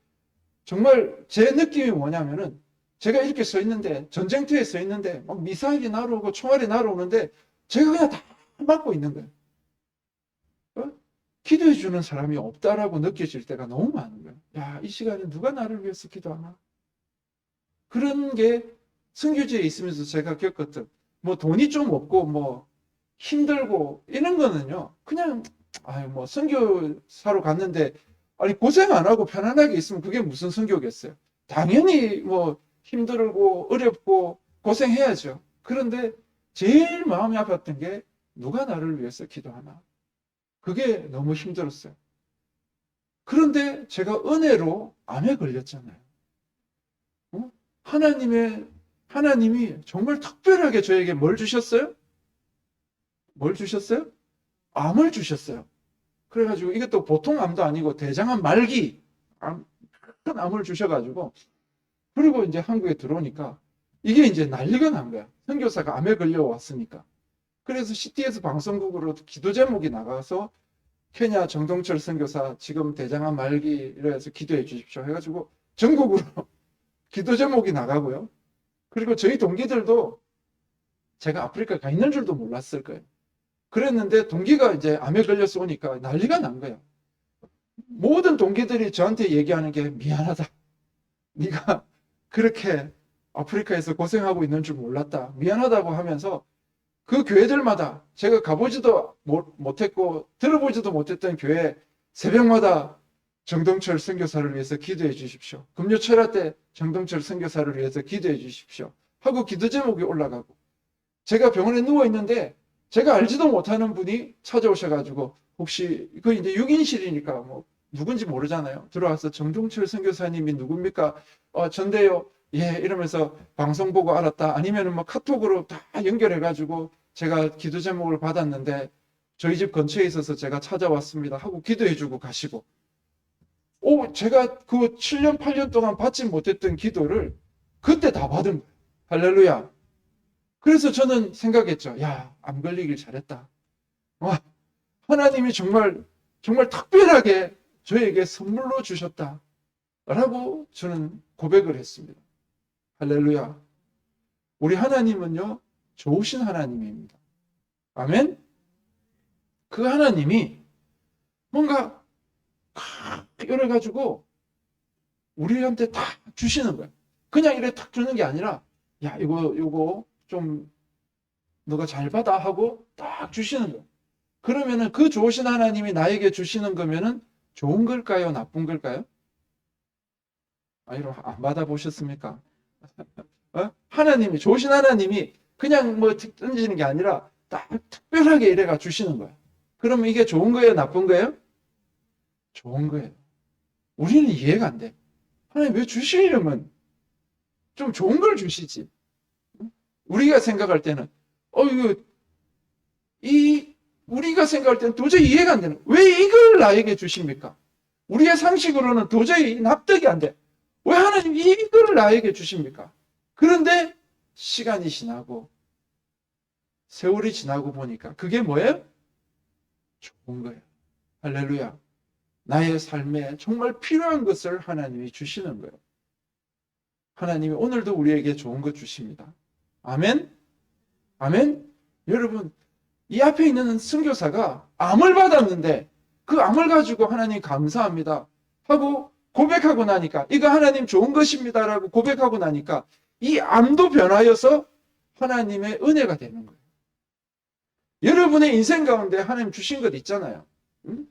정말 제 느낌이 뭐냐면은, 제가 이렇게 서 있는데, 전쟁터에 서 있는데, 막 미사일이 날아오고 총알이 날아오는데, 제가 그냥 다 맞고 있는 거예요. 어? 기도해 주는 사람이 없다라고 느껴질 때가 너무 많은 거예요. 야, 이 시간에 누가 나를 위해서 기도하나? 그런 게 선교지에 있으면서 제가 겪었던, 뭐 돈이 좀 없고 뭐 힘들고 이런 거는요, 그냥 아유 뭐 선교사로 갔는데, 아니 고생 안 하고 편안하게 있으면 그게 무슨 선교겠어요. 당연히 뭐 힘들고 어렵고 고생해야죠. 그런데 제일 마음이 아팠던 게, 누가 나를 위해서 기도하나? 그게 너무 힘들었어요. 그런데 제가 은혜로 암에 걸렸잖아요. 어? 하나님이 정말 특별하게 저에게 뭘 주셨어요? 뭘 주셨어요? 암을 주셨어요. 그래가지고 이것도 보통 암도 아니고 대장암 말기, 큰 암을 주셔가지고, 그리고 이제 한국에 들어오니까 이게 이제 난리가 난 거야. 선교사가 암에 걸려왔으니까. 그래서 CTS 방송국으로 기도 제목이 나가서, 케냐 정동철 선교사 지금 대장암 말기 이래서 기도해 주십시오 해가지고 전국으로 기도 제목이 나가고요. 그리고 저희 동기들도 제가 아프리카 가 있는 줄도 몰랐을 거예요. 그랬는데 동기가 이제 암에 걸려서 오니까 난리가 난 거예요. 모든 동기들이 저한테 얘기하는 게, 미안하다. 네가 그렇게 아프리카에서 고생하고 있는 줄 몰랐다. 미안하다고 하면서, 그 교회들마다 제가 가보지도 못했고 들어보지도 못했던 교회 새벽마다 정동철 선교사를 위해서 기도해 주십시오. 금요 철야 때 정동철 선교사를 위해서 기도해 주십시오 하고 기도 제목이 올라가고, 제가 병원에 누워 있는데 제가 알지도 못하는 분이 찾아오셔가지고, 혹시 그 이제 6인실이니까 뭐 누군지 모르잖아요. 들어와서, 정동철 선교사님이 누굽니까? 전데요. 예, 이러면서 방송 보고 알았다. 아니면은 뭐 카톡으로 다 연결해가지고 제가 기도 제목을 받았는데 저희 집 근처에 있어서 제가 찾아왔습니다 하고 기도해주고 가시고, 제가 그 7년, 8년 동안 받지 못했던 기도를 그때 다 받은 거예요. 할렐루야. 그래서 저는 생각했죠. 야, 암 걸리길 잘했다. 와, 하나님이 정말, 정말 특별하게 저에게 선물로 주셨다. 라고 저는 고백을 했습니다. 할렐루야. 우리 하나님은요, 좋으신 하나님입니다. 아멘? 그 하나님이 뭔가 이래가지고 우리한테 다 주시는 거예요. 그냥 이래 탁 주는 게 아니라, 야, 이거 좀 너가 잘 받아 하고 딱 주시는 거예요. 그러면은 그 좋으신 하나님이 나에게 주시는 거면은 좋은 걸까요? 나쁜 걸까요? 이런 안 받아보셨습니까? 하나님이, 좋으신 하나님이 그냥 뭐 던지는 게 아니라 딱 특별하게 이래가 주시는 거예요. 그러면 이게 좋은 거예요? 나쁜 거예요? 좋은 거예요. 우리는 이해가 안 돼. 하나님 왜 주시려면 좀 좋은 걸 주시지? 우리가 생각할 때는, 우리가 생각할 때는 도저히 이해가 안 되는, 왜 이걸 나에게 주십니까? 우리의 상식으로는 도저히 납득이 안 돼. 왜 하나님 이걸 나에게 주십니까? 그런데 시간이 지나고 세월이 지나고 보니까 그게 뭐예요? 좋은 거예요. 할렐루야. 나의 삶에 정말 필요한 것을 하나님이 주시는 거예요. 하나님이 오늘도 우리에게 좋은 것 주십니다. 아멘? 아멘? 여러분, 이 앞에 있는 선교사가 암을 받았는데 그 암을 가지고 하나님 감사합니다 하고 고백하고 나니까, 이거 하나님 좋은 것입니다라고 고백하고 나니까 이 암도 변하여서 하나님의 은혜가 되는 거예요. 여러분의 인생 가운데 하나님 주신 것 있잖아요. 응?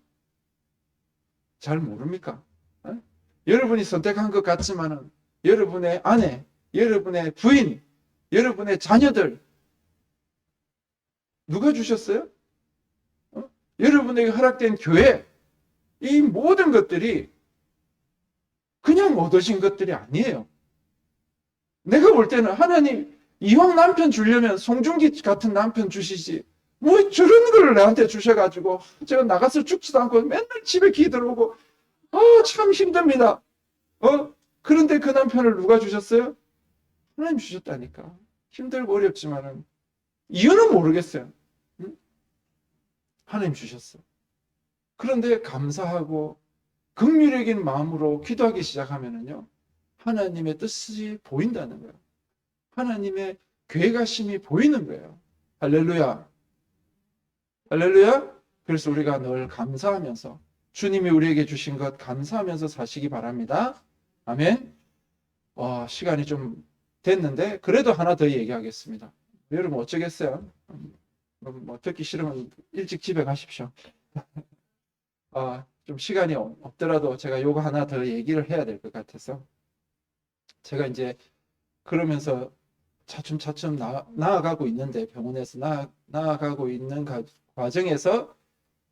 잘 모릅니까? 여러분이 선택한 것 같지만은 여러분의 아내, 여러분의 부인, 여러분의 자녀들 누가 주셨어요? 여러분에게 허락된 교회, 이 모든 것들이 그냥 얻으신 것들이 아니에요. 내가 볼 때는 하나님 이왕 남편 주려면 송중기 같은 남편 주시지, 뭐 저런 걸 나한테 주셔가지고 제가 나가서 죽지도 않고 맨날 집에 기 들어오고 참 힘듭니다. 그런데 그 남편을 누가 주셨어요? 하나님 주셨다니까. 힘들고 어렵지만은 이유는 모르겠어요. 응? 하나님 주셨어. 그런데 감사하고 긍휼적인 마음으로 기도하기 시작하면은요, 하나님의 뜻이 보인다는 거예요. 하나님의 계획하심이 보이는 거예요. 할렐루야. 할렐루야. 그래서 우리가 늘 감사하면서 주님이 우리에게 주신 것 감사하면서 사시기 바랍니다. 아멘. 시간이 좀 됐는데 그래도 하나 더 얘기하겠습니다. 여러분 어쩌겠어요? 뭐 듣기 싫으면 일찍 집에 가십시오. 좀 시간이 없더라도 제가 요거 하나 더 얘기를 해야 될 것 같아서 제가 이제 그러면서 차츰차츰 나아가고 있는데 병원에서 나아가고 있는 과정에서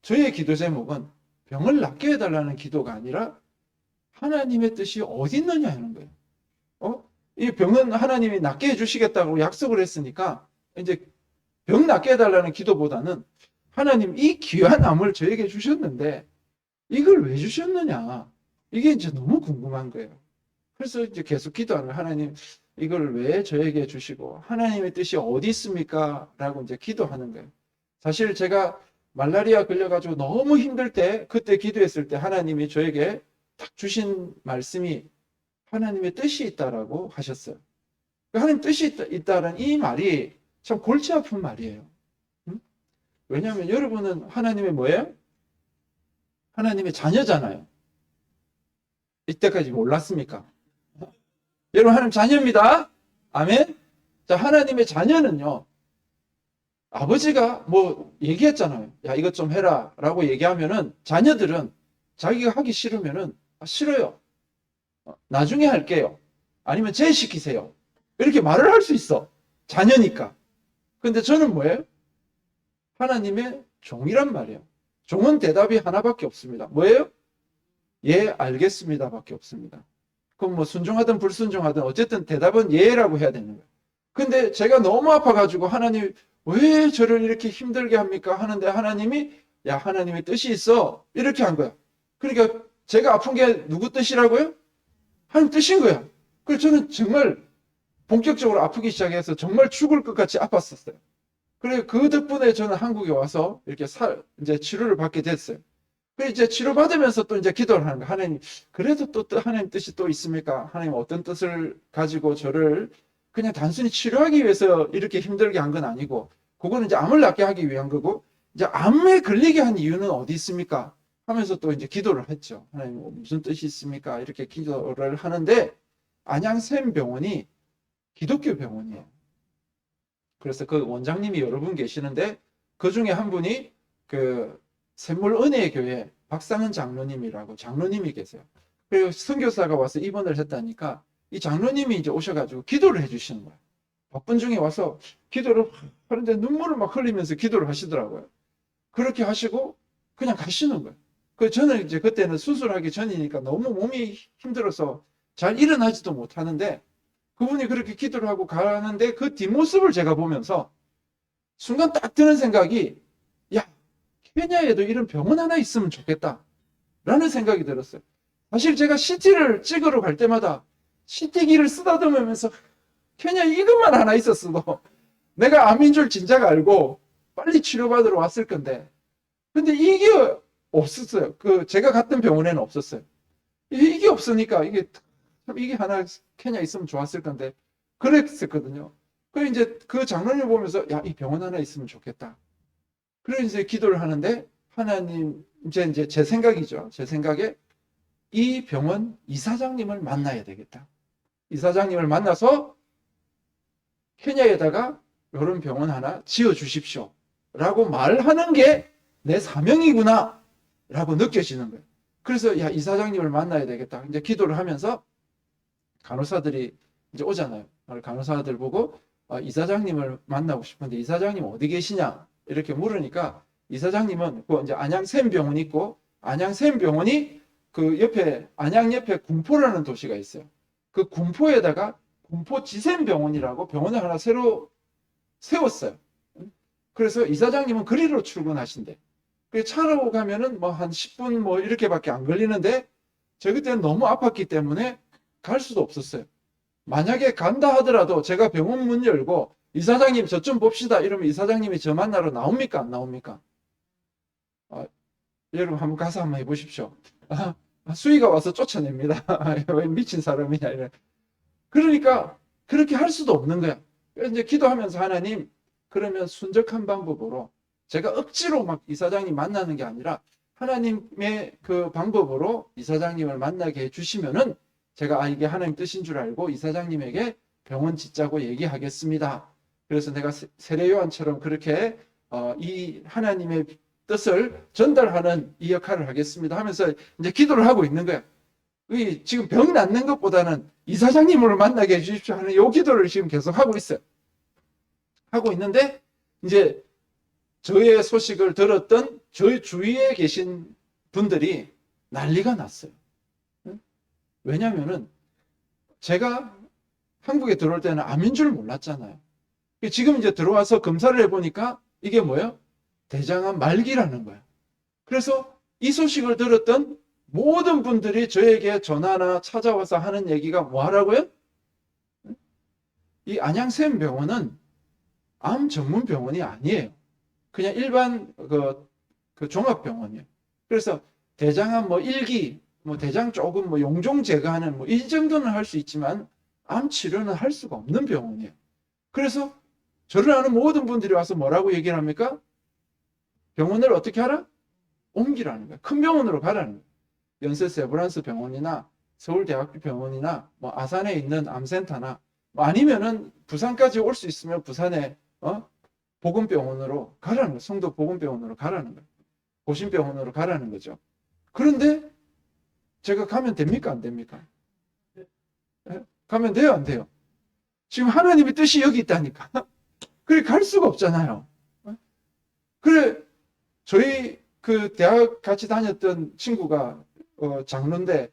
저의 기도 제목은 병을 낫게 해달라는 기도가 아니라 하나님의 뜻이 어디 있느냐 하는 거예요. 이 병은 하나님이 낫게 해주시겠다고 약속을 했으니까 이제 병 낫게 해달라는 기도보다는 하나님 이 귀한 암을 저에게 주셨는데 이걸 왜 주셨느냐, 이게 이제 너무 궁금한 거예요. 그래서 이제 계속 기도하는 거예요. 하나님 이걸 왜 저에게 주시고 하나님의 뜻이 어디 있습니까? 라고 이제 기도하는 거예요. 사실 제가 말라리아 걸려가지고 너무 힘들 때 그때 기도했을 때 하나님이 저에게 딱 주신 말씀이 하나님의 뜻이 있다라고 하셨어요. 하나님 뜻이 있다는 이 말이 참 골치 아픈 말이에요. 왜냐하면 여러분은 하나님의 뭐예요? 하나님의 자녀잖아요. 이때까지 몰랐습니까? 여러분 하나님 자녀입니다. 아멘. 자, 하나님의 자녀는요, 아버지가 뭐 얘기했잖아요. 야, 이것 좀 해라 라고 얘기하면은 자녀들은 자기가 하기 싫으면은 싫어요. 나중에 할게요. 아니면 제시키세요. 이렇게 말을 할 수 있어. 자녀니까. 근데 저는 뭐예요? 하나님의 종이란 말이에요. 종은 대답이 하나밖에 없습니다. 뭐예요? 예, 알겠습니다 밖에 없습니다. 그럼 뭐 순종하든 불순종하든 어쨌든 대답은 예라고 해야 되는 거예요. 근데 제가 너무 아파가지고 하나님 왜 저를 이렇게 힘들게 합니까? 하는데 하나님이 야, 하나님의 뜻이 있어. 이렇게 한 거야. 그러니까 제가 아픈 게 누구 뜻이라고요? 하나님 뜻인 거야. 그래서 저는 정말 본격적으로 아프기 시작해서 정말 죽을 것 같이 아팠었어요. 그래 그 덕분에 저는 한국에 와서 이렇게 이제 치료를 받게 됐어요. 그래 이제 치료받으면서 또 이제 기도를 하는 거예요. 하나님, 그래도 또 하나님 뜻이 또 있습니까? 하나님 어떤 뜻을 가지고 저를 그냥 단순히 치료하기 위해서 이렇게 힘들게 한 건 아니고, 그거는 이제 암을 낫게 하기 위한 거고, 이제 암에 걸리게 한 이유는 어디 있습니까? 하면서 또 이제 기도를 했죠. 하나님 무슨 뜻이 있습니까? 이렇게 기도를 하는데, 안양샘병원이 기독교 병원이에요. 그래서 그 원장님이 여러 분 계시는데 그 중에 한 분이 그 샘물은혜교회 박상은 장로님이라고 장로님이 계세요. 그리고 선교사가 와서 입원을 했다니까 이 장로님이 이제 오셔가지고 기도를 해주시는 거예요. 바쁜 중에 와서 기도를 하는데 눈물을 막 흘리면서 기도를 하시더라고요. 그렇게 하시고 그냥 가시는 거예요. 그 저는 이제 그때는 수술하기 전이니까 너무 몸이 힘들어서 잘 일어나지도 못하는데 그분이 그렇게 기도를 하고 가는데 그 뒷모습을 제가 보면서 순간 딱 드는 생각이, 야, 케냐에도 이런 병원 하나 있으면 좋겠다 라는 생각이 들었어요. 사실 제가 CT를 찍으러 갈 때마다 CT기를 쓰다듬으면서 케냐에 이것만 하나 있었어도 내가 암인 줄 진작 알고 빨리 치료받으러 왔을 건데, 근데 이게 없었어요. 제가 갔던 병원에는 없었어요. 이게 없으니까 이게 하나 케냐 있으면 좋았을 건데 그랬었거든요. 그래서 이제 그 장로님 보면서 야, 이 병원 하나 있으면 좋겠다. 그래서 이제 기도를 하는데 하나님 이제 제 생각이죠. 제 생각에 이 병원 이사장님을 만나야 되겠다. 이사장님을 만나서 케냐에다가 이런 병원 하나 지어 주십시오. 라고 말하는 게 내 사명이구나. 라고 느껴지는 거예요. 그래서 야, 이사장님을 만나야 되겠다. 이제 기도를 하면서 간호사들이 이제 오잖아요. 간호사들 보고 이사장님을 만나고 싶은데 이사장님 어디 계시냐 이렇게 물으니까 이사장님은 그 이제 안양샘병원이 있고 안양샘병원이 그 옆에 안양 옆에 군포라는 도시가 있어요. 그 군포에다가 군포지샘병원이라고 병원을 하나 새로 세웠어요. 그래서 이사장님은 그리로 출근하신대. 그 차로 가면은 뭐 한 10분 뭐 이렇게밖에 안 걸리는데 저 그때는 너무 아팠기 때문에 갈 수도 없었어요. 만약에 간다 하더라도 제가 병원 문 열고 이사장님 저 좀 봅시다 이러면 이사장님이 저 만나러 나옵니까? 안 나옵니까? 여러분 한번 가서 한번 해보십시오. 수의가 와서 쫓아냅니다. 왜 미친 사람이냐 이래. 그러니까 그렇게 할 수도 없는 거야. 이제 기도하면서 하나님, 그러면 순적한 방법으로 제가 억지로 막 이사장님 만나는 게 아니라 하나님의 그 방법으로 이사장님을 만나게 해주시면은 제가 이게 하나님 뜻인 줄 알고 이사장님에게 병원 짓자고 얘기하겠습니다. 그래서 내가 세례 요한처럼 그렇게 이 하나님의 뜻을 전달하는 이 역할을 하겠습니다 하면서 이제 기도를 하고 있는 거야. 지금 병 낫는 것보다는 이사장님을 만나게 해주십시오 하는 요 기도를 지금 계속 하고 있어요. 하고 있는데 이제 저의 소식을 들었던 저희 주위에 계신 분들이 난리가 났어요. 왜냐면은 제가 한국에 들어올 때는 암인 줄 몰랐잖아요. 지금 이제 들어와서 검사를 해보니까 이게 뭐예요? 대장암 말기라는 거야. 그래서 이 소식을 들었던 모든 분들이 저에게 전화나 찾아와서 하는 얘기가 뭐 하라고요? 이 안양샘 병원은 암 전문 병원이 아니에요. 그냥 일반 그 종합병원이에요. 그래서 대장암 뭐 1기, 뭐 대장 조금 뭐 용종 제거하는 뭐 이 정도는 할 수 있지만 암 치료는 할 수가 없는 병원이에요. 그래서 저를 아는 모든 분들이 와서 뭐라고 얘기를 합니까? 병원을 어떻게 하라? 옮기라는 거예요. 큰 병원으로 가라는 거예요. 연세 세브란스 병원이나 서울대학교 병원이나 뭐 아산에 있는 암센터나 뭐 아니면은 부산까지 올 수 있으면 부산에 보건병원으로 가라는 거예요. 성도 보건병원으로 가라는 거예요. 고심병원으로 가라는 거죠. 그런데 제가 가면 됩니까? 안 됩니까? 가면 돼요? 안 돼요? 지금 하나님의 뜻이 여기 있다니까. 그래 갈 수가 없잖아요. 그래 저희 그 대학 같이 다녔던 친구가 장로인데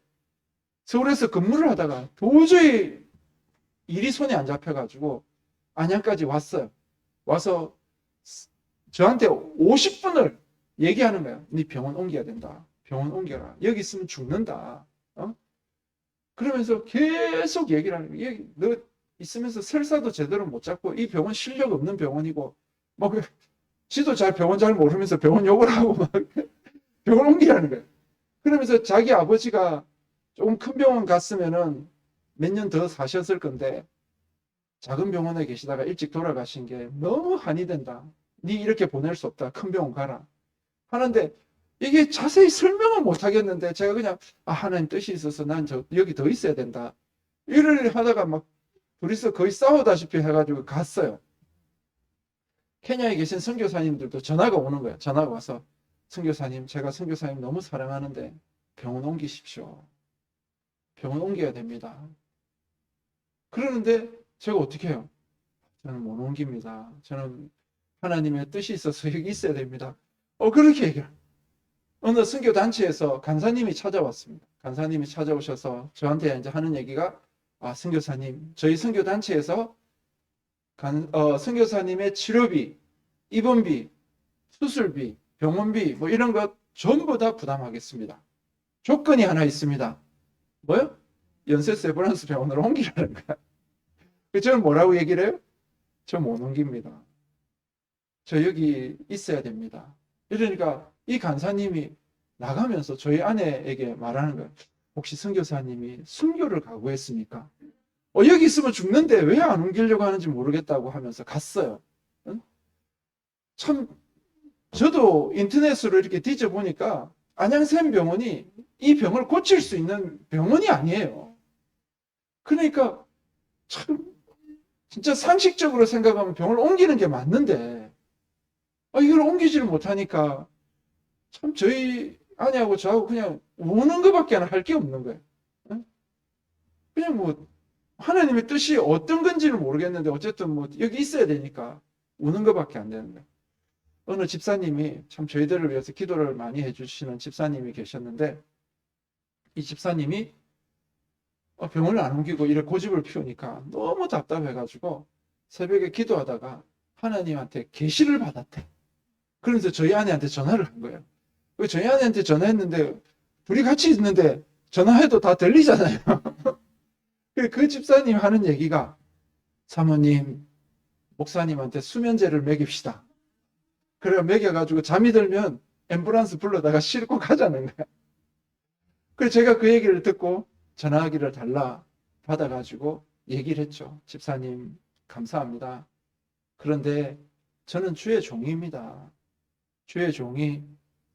서울에서 근무를 하다가 도저히 일이 손에 안 잡혀가지고 안양까지 왔어요. 와서 저한테 50분을 얘기하는 거예요. 네 병원 옮겨야 된다. 병원 옮겨라. 여기 있으면 죽는다. 그러면서 계속 얘기를 하는 거예요. 너 있으면서 설사도 제대로 못 잡고 이 병원 실력 없는 병원이고 뭐 지도 잘 병원 잘 모르면서 병원 욕을 하고 막 병원 옮기라는 거예요. 그러면서 자기 아버지가 조금 큰 병원 갔으면은 몇 년 더 사셨을 건데 작은 병원에 계시다가 일찍 돌아가신 게 너무 한이 된다. 네 이렇게 보낼 수 없다. 큰 병원 가라. 하는데 이게 자세히 설명은 못 하겠는데 제가 그냥 하나님 뜻이 있어서 난 여기 더 있어야 된다. 일을 하다가 막 둘이서 거의 싸우다시피 해가지고 갔어요. 케냐에 계신 선교사님들도 전화가 오는 거예요. 전화가 와서 선교사님, 제가 선교사님 너무 사랑하는데 병원 옮기십시오. 병원 옮겨야 됩니다. 그러는데 제가 어떻게 해요? 저는 못 옮깁니다. 저는 하나님의 뜻이 있어서 여기 있어야 됩니다. 그렇게 얘기해요. 어느 선교단체에서 간사님이 찾아왔습니다. 간사님이 찾아오셔서 저한테 이제 하는 얘기가 선교사님, 저희 선교단체에서 선교사님의 치료비, 입원비, 수술비, 병원비 뭐 이런 것 전부 다 부담하겠습니다. 조건이 하나 있습니다. 뭐요? 연세 세브란스 병원으로 옮기라는 거야. 저는 뭐라고 얘기를 해요? 저 못 옮깁니다. 저 여기 있어야 됩니다. 이러니까 이 간사님이 나가면서 저희 아내에게 말하는 거예요. 혹시 선교사님이 순교를 각오했습니까? 여기 있으면 죽는데 왜 안 옮기려고 하는지 모르겠다고 하면서 갔어요. 응? 참 저도 인터넷으로 이렇게 뒤져보니까 안양샘 병원이 이 병을 고칠 수 있는 병원이 아니에요. 그러니까 참 진짜 상식적으로 생각하면 병을 옮기는 게 맞는데 이걸 옮기지를 못하니까 참 저희 아내하고 저하고 그냥 우는 것밖에 할 게 없는 거예요. 응? 그냥 뭐 하나님의 뜻이 어떤 건지는 모르겠는데 어쨌든 뭐 여기 있어야 되니까 우는 것밖에 안 되는 거예요. 어느 집사님이 참 저희들을 위해서 기도를 많이 해주시는 집사님이 계셨는데 이 집사님이 병원을 안 옮기고 이래 고집을 피우니까 너무 답답해가지고 새벽에 기도하다가 하나님한테 계시를 받았대. 그러면서 저희 아내한테 전화를 한 거예요. 저희 아내한테 전화했는데 둘이 같이 있는데 전화해도 다 들리잖아요. 그 집사님 하는 얘기가, 사모님, 목사님한테 수면제를 먹입시다. 그래 먹여가지고 잠이 들면 앰뷸런스 불러다가 싣고 가자는 거야. 그래서 제가 그 얘기를 듣고 전화기를 달라 받아가지고 얘기를 했죠. 집사님 감사합니다. 그런데 저는 주의 종입니다. 주의 종이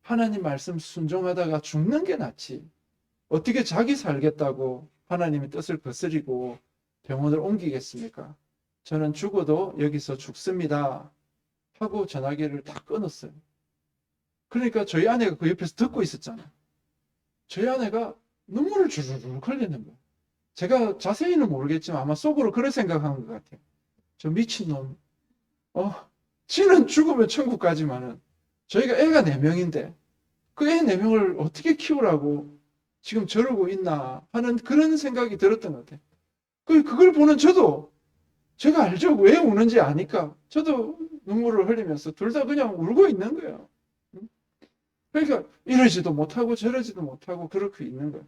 하나님 말씀 순종하다가 죽는 게 낫지. 어떻게 자기 살겠다고 하나님의 뜻을 거스리고 병원을 옮기겠습니까? 저는 죽어도 여기서 죽습니다. 하고 전화기를 다 끊었어요. 그러니까 저희 아내가 그 옆에서 듣고 있었잖아요. 저희 아내가 눈물을 주르르 흘리는 거예요. 제가 자세히는 모르겠지만 아마 속으로 그런 생각한 것 같아요. 저 미친놈. 지는 죽으면 천국 가지만은 저희가 애가 4명인데 그 애 4명을 어떻게 키우라고 지금 저러고 있나 하는 그런 생각이 들었던 것 같아요. 그걸 보는 저도 제가 알죠. 왜 우는지 아니까 저도 눈물을 흘리면서 둘 다 그냥 울고 있는 거예요. 그러니까 이러지도 못하고 저러지도 못하고 그렇게 있는 거예요.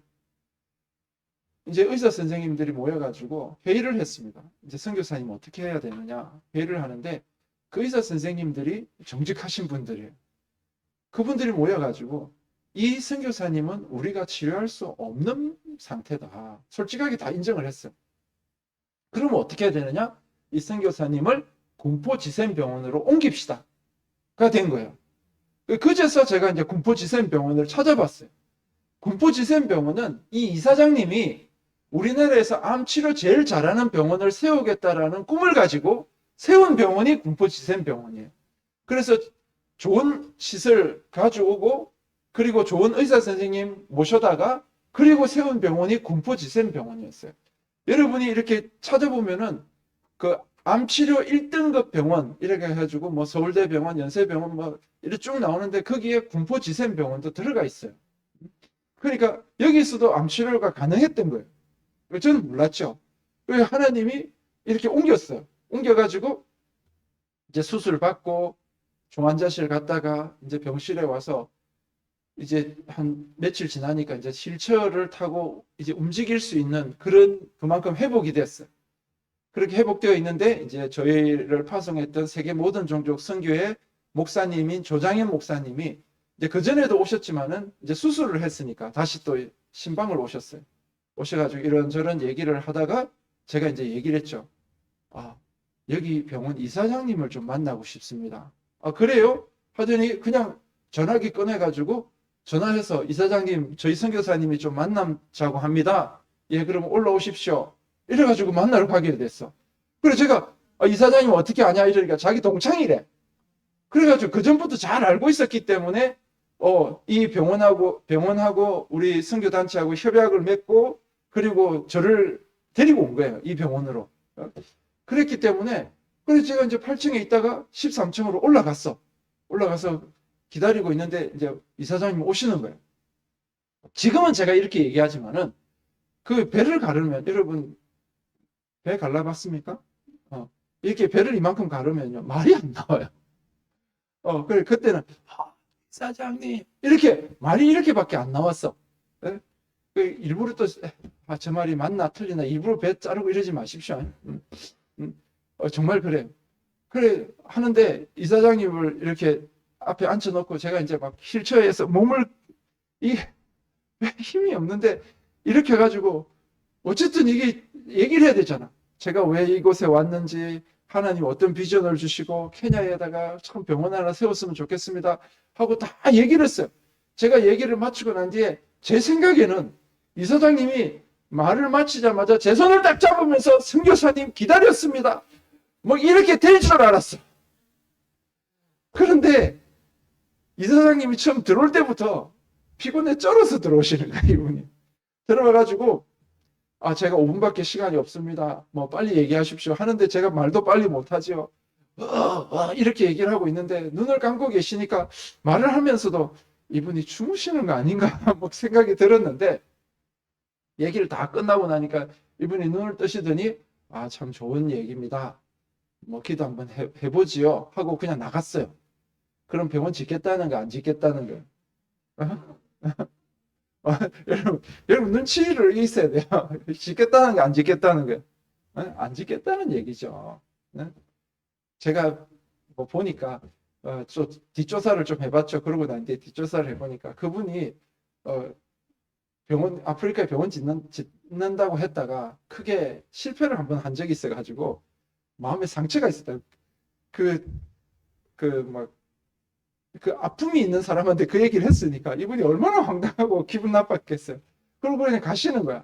이제 의사 선생님들이 모여가지고 회의를 했습니다. 이제 선교사님 어떻게 해야 되느냐 회의를 하는데 그 의사 선생님들이 정직하신 분들이에요. 그분들이 모여가지고 이 선교사님은 우리가 치료할 수 없는 상태다. 솔직하게 다 인정을 했어요. 그러면 어떻게 해야 되느냐? 이 선교사님을 군포지센병원으로 옮깁시다. 가 된 거예요. 그제서 제가 이제 군포지센병원을 찾아봤어요. 군포지센병원은 이 이사장님이 우리나라에서 암 치료 제일 잘하는 병원을 세우겠다라는 꿈을 가지고 세운 병원이 군포지센병원이에요. 그래서 좋은 시설 가져오고 그리고 좋은 의사 선생님 모셔다가 그리고 세운 병원이 군포지센병원이었어요. 여러분이 이렇게 찾아보면은 그 암치료 1등급 병원 이렇게 해가지고 뭐 서울대병원, 연세병원 뭐 이렇게 쭉 나오는데 거기에 군포지센병원도 들어가 있어요. 그러니까 여기서도 암치료가 가능했던 거예요. 저는 몰랐죠. 하나님이 이렇게 옮겼어요. 옮겨가지고 이제 수술 받고 중환자실 갔다가 이제 병실에 와서 이제 한 며칠 지나니까 이제 휠체어를 타고 이제 움직일 수 있는 그만큼 회복이 됐어요. 그렇게 회복되어 있는데 이제 저희를 파송했던 세계 모든 종족 선교회 목사님인 조장현 목사님이 이제 그전에도 오셨지만은 이제 수술을 했으니까 다시 또 신방을 오셨어요. 오셔가지고 이런저런 얘기를 하다가 제가 이제 얘기를 했죠. 여기 병원 이사장님을 좀 만나고 싶습니다. 그래요? 하더니 그냥 전화기 꺼내가지고 전화해서 이사장님 저희 선교사님이 좀 만나자고 합니다. 예, 그러면 올라오십시오. 이래가지고 만나러 가게 됐어. 그래서 제가 이사장님 어떻게 아냐 이러니까 자기 동창이래. 그래가지고 그전부터 잘 알고 있었기 때문에 이 병원하고 우리 선교단체하고 협약을 맺고 그리고 저를 데리고 온 거예요. 이 병원으로. 그랬기 때문에 그래서 제가 이제 8층에 있다가 13층으로 올라가서 기다리고 있는데 이제 이사장님 오시는 거예요. 지금은 제가 이렇게 얘기하지만은 그 배를 가르면 여러분 배 갈라봤습니까? 이렇게 배를 이만큼 가르면요 말이 안 나와요. 그래 그때는 이사장님 이렇게 말이 이렇게밖에 안 나왔어. 네? 일부러 또 저 말이 맞나 틀리나 일부러 배 자르고 이러지 마십시오. 정말 그래요. 그래 하는데 이사장님을 이렇게 앞에 앉혀놓고 제가 이제 막 휠체어에서 몸을 힘이 없는데 이렇게 해가지고 어쨌든 이게 얘기를 해야 되잖아. 제가 왜 이곳에 왔는지 하나님 어떤 비전을 주시고 케냐에다가 참 병원 하나 세웠으면 좋겠습니다 하고 다 얘기를 했어요. 제가 얘기를 마치고 난 뒤에 제 생각에는 이사장님이 말을 마치자마자 제 손을 딱 잡으면서 선교사님 기다렸습니다. 뭐 이렇게 될 줄 알았어. 그런데 이사장님이 처음 들어올 때부터 피곤에 쩔어서 들어오시는 거예요. 이분이 들어와가지고 제가 5분밖에 시간이 없습니다. 뭐 빨리 얘기하십시오 하는데 제가 말도 빨리 못하죠. 이렇게 얘기를 하고 있는데 눈을 감고 계시니까 말을 하면서도 이분이 주무시는 거 아닌가 뭐 생각이 들었는데 얘기를 다 끝나고 나니까 이분이 눈을 뜨시더니 참 좋은 얘기입니다. 뭐 기도 한번 해보지요 하고 그냥 나갔어요. 그럼 병원 짓겠다는 거 안 짓겠다는 거? 여러분 눈치를 있어야 돼요. 짓겠다는 게 안 짓겠다는 거예요. 안 짓겠다는 얘기죠. 제가 뭐 보니까 뒷조사를 좀 해봤죠. 그러고 난 뒤에 뒷조사를 해보니까 그분이 아프리카에 병원 짓는다고 했다가 크게 실패를 한번 한 적이 있어가지고 마음에 상처가 있었다. 그 아픔이 있는 사람한테 그 얘기를 했으니까 이분이 얼마나 황당하고 기분 나빴겠어요. 그러고 그냥 가시는 거야.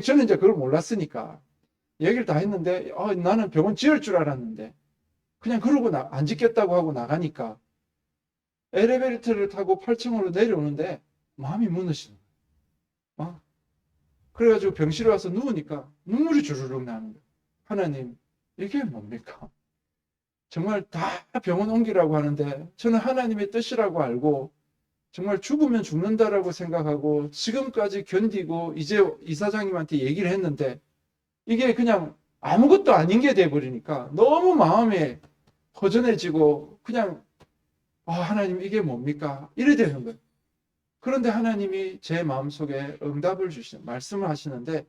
저는 이제 그걸 몰랐으니까 얘기를 다 했는데 나는 병원 지을 줄 알았는데 그냥 그러고 안 짓겠다고 하고 나가니까 엘리베이터를 타고 8층으로 내려오는데 마음이 무너지는 거야. 그래가지고 병실에 와서 누우니까 눈물이 주르륵 나는 거야. 하나님, 이게 뭡니까? 정말 다 병원 옮기라고 하는데 저는 하나님의 뜻이라고 알고 정말 죽으면 죽는다라고 생각하고 지금까지 견디고 이제 이사장님한테 얘기를 했는데 이게 그냥 아무것도 아닌 게 돼버리니까 너무 마음이 허전해지고 그냥 하나님 이게 뭡니까? 이래 되는 거예요. 그런데 하나님이 제 마음속에 응답을 말씀을 하시는데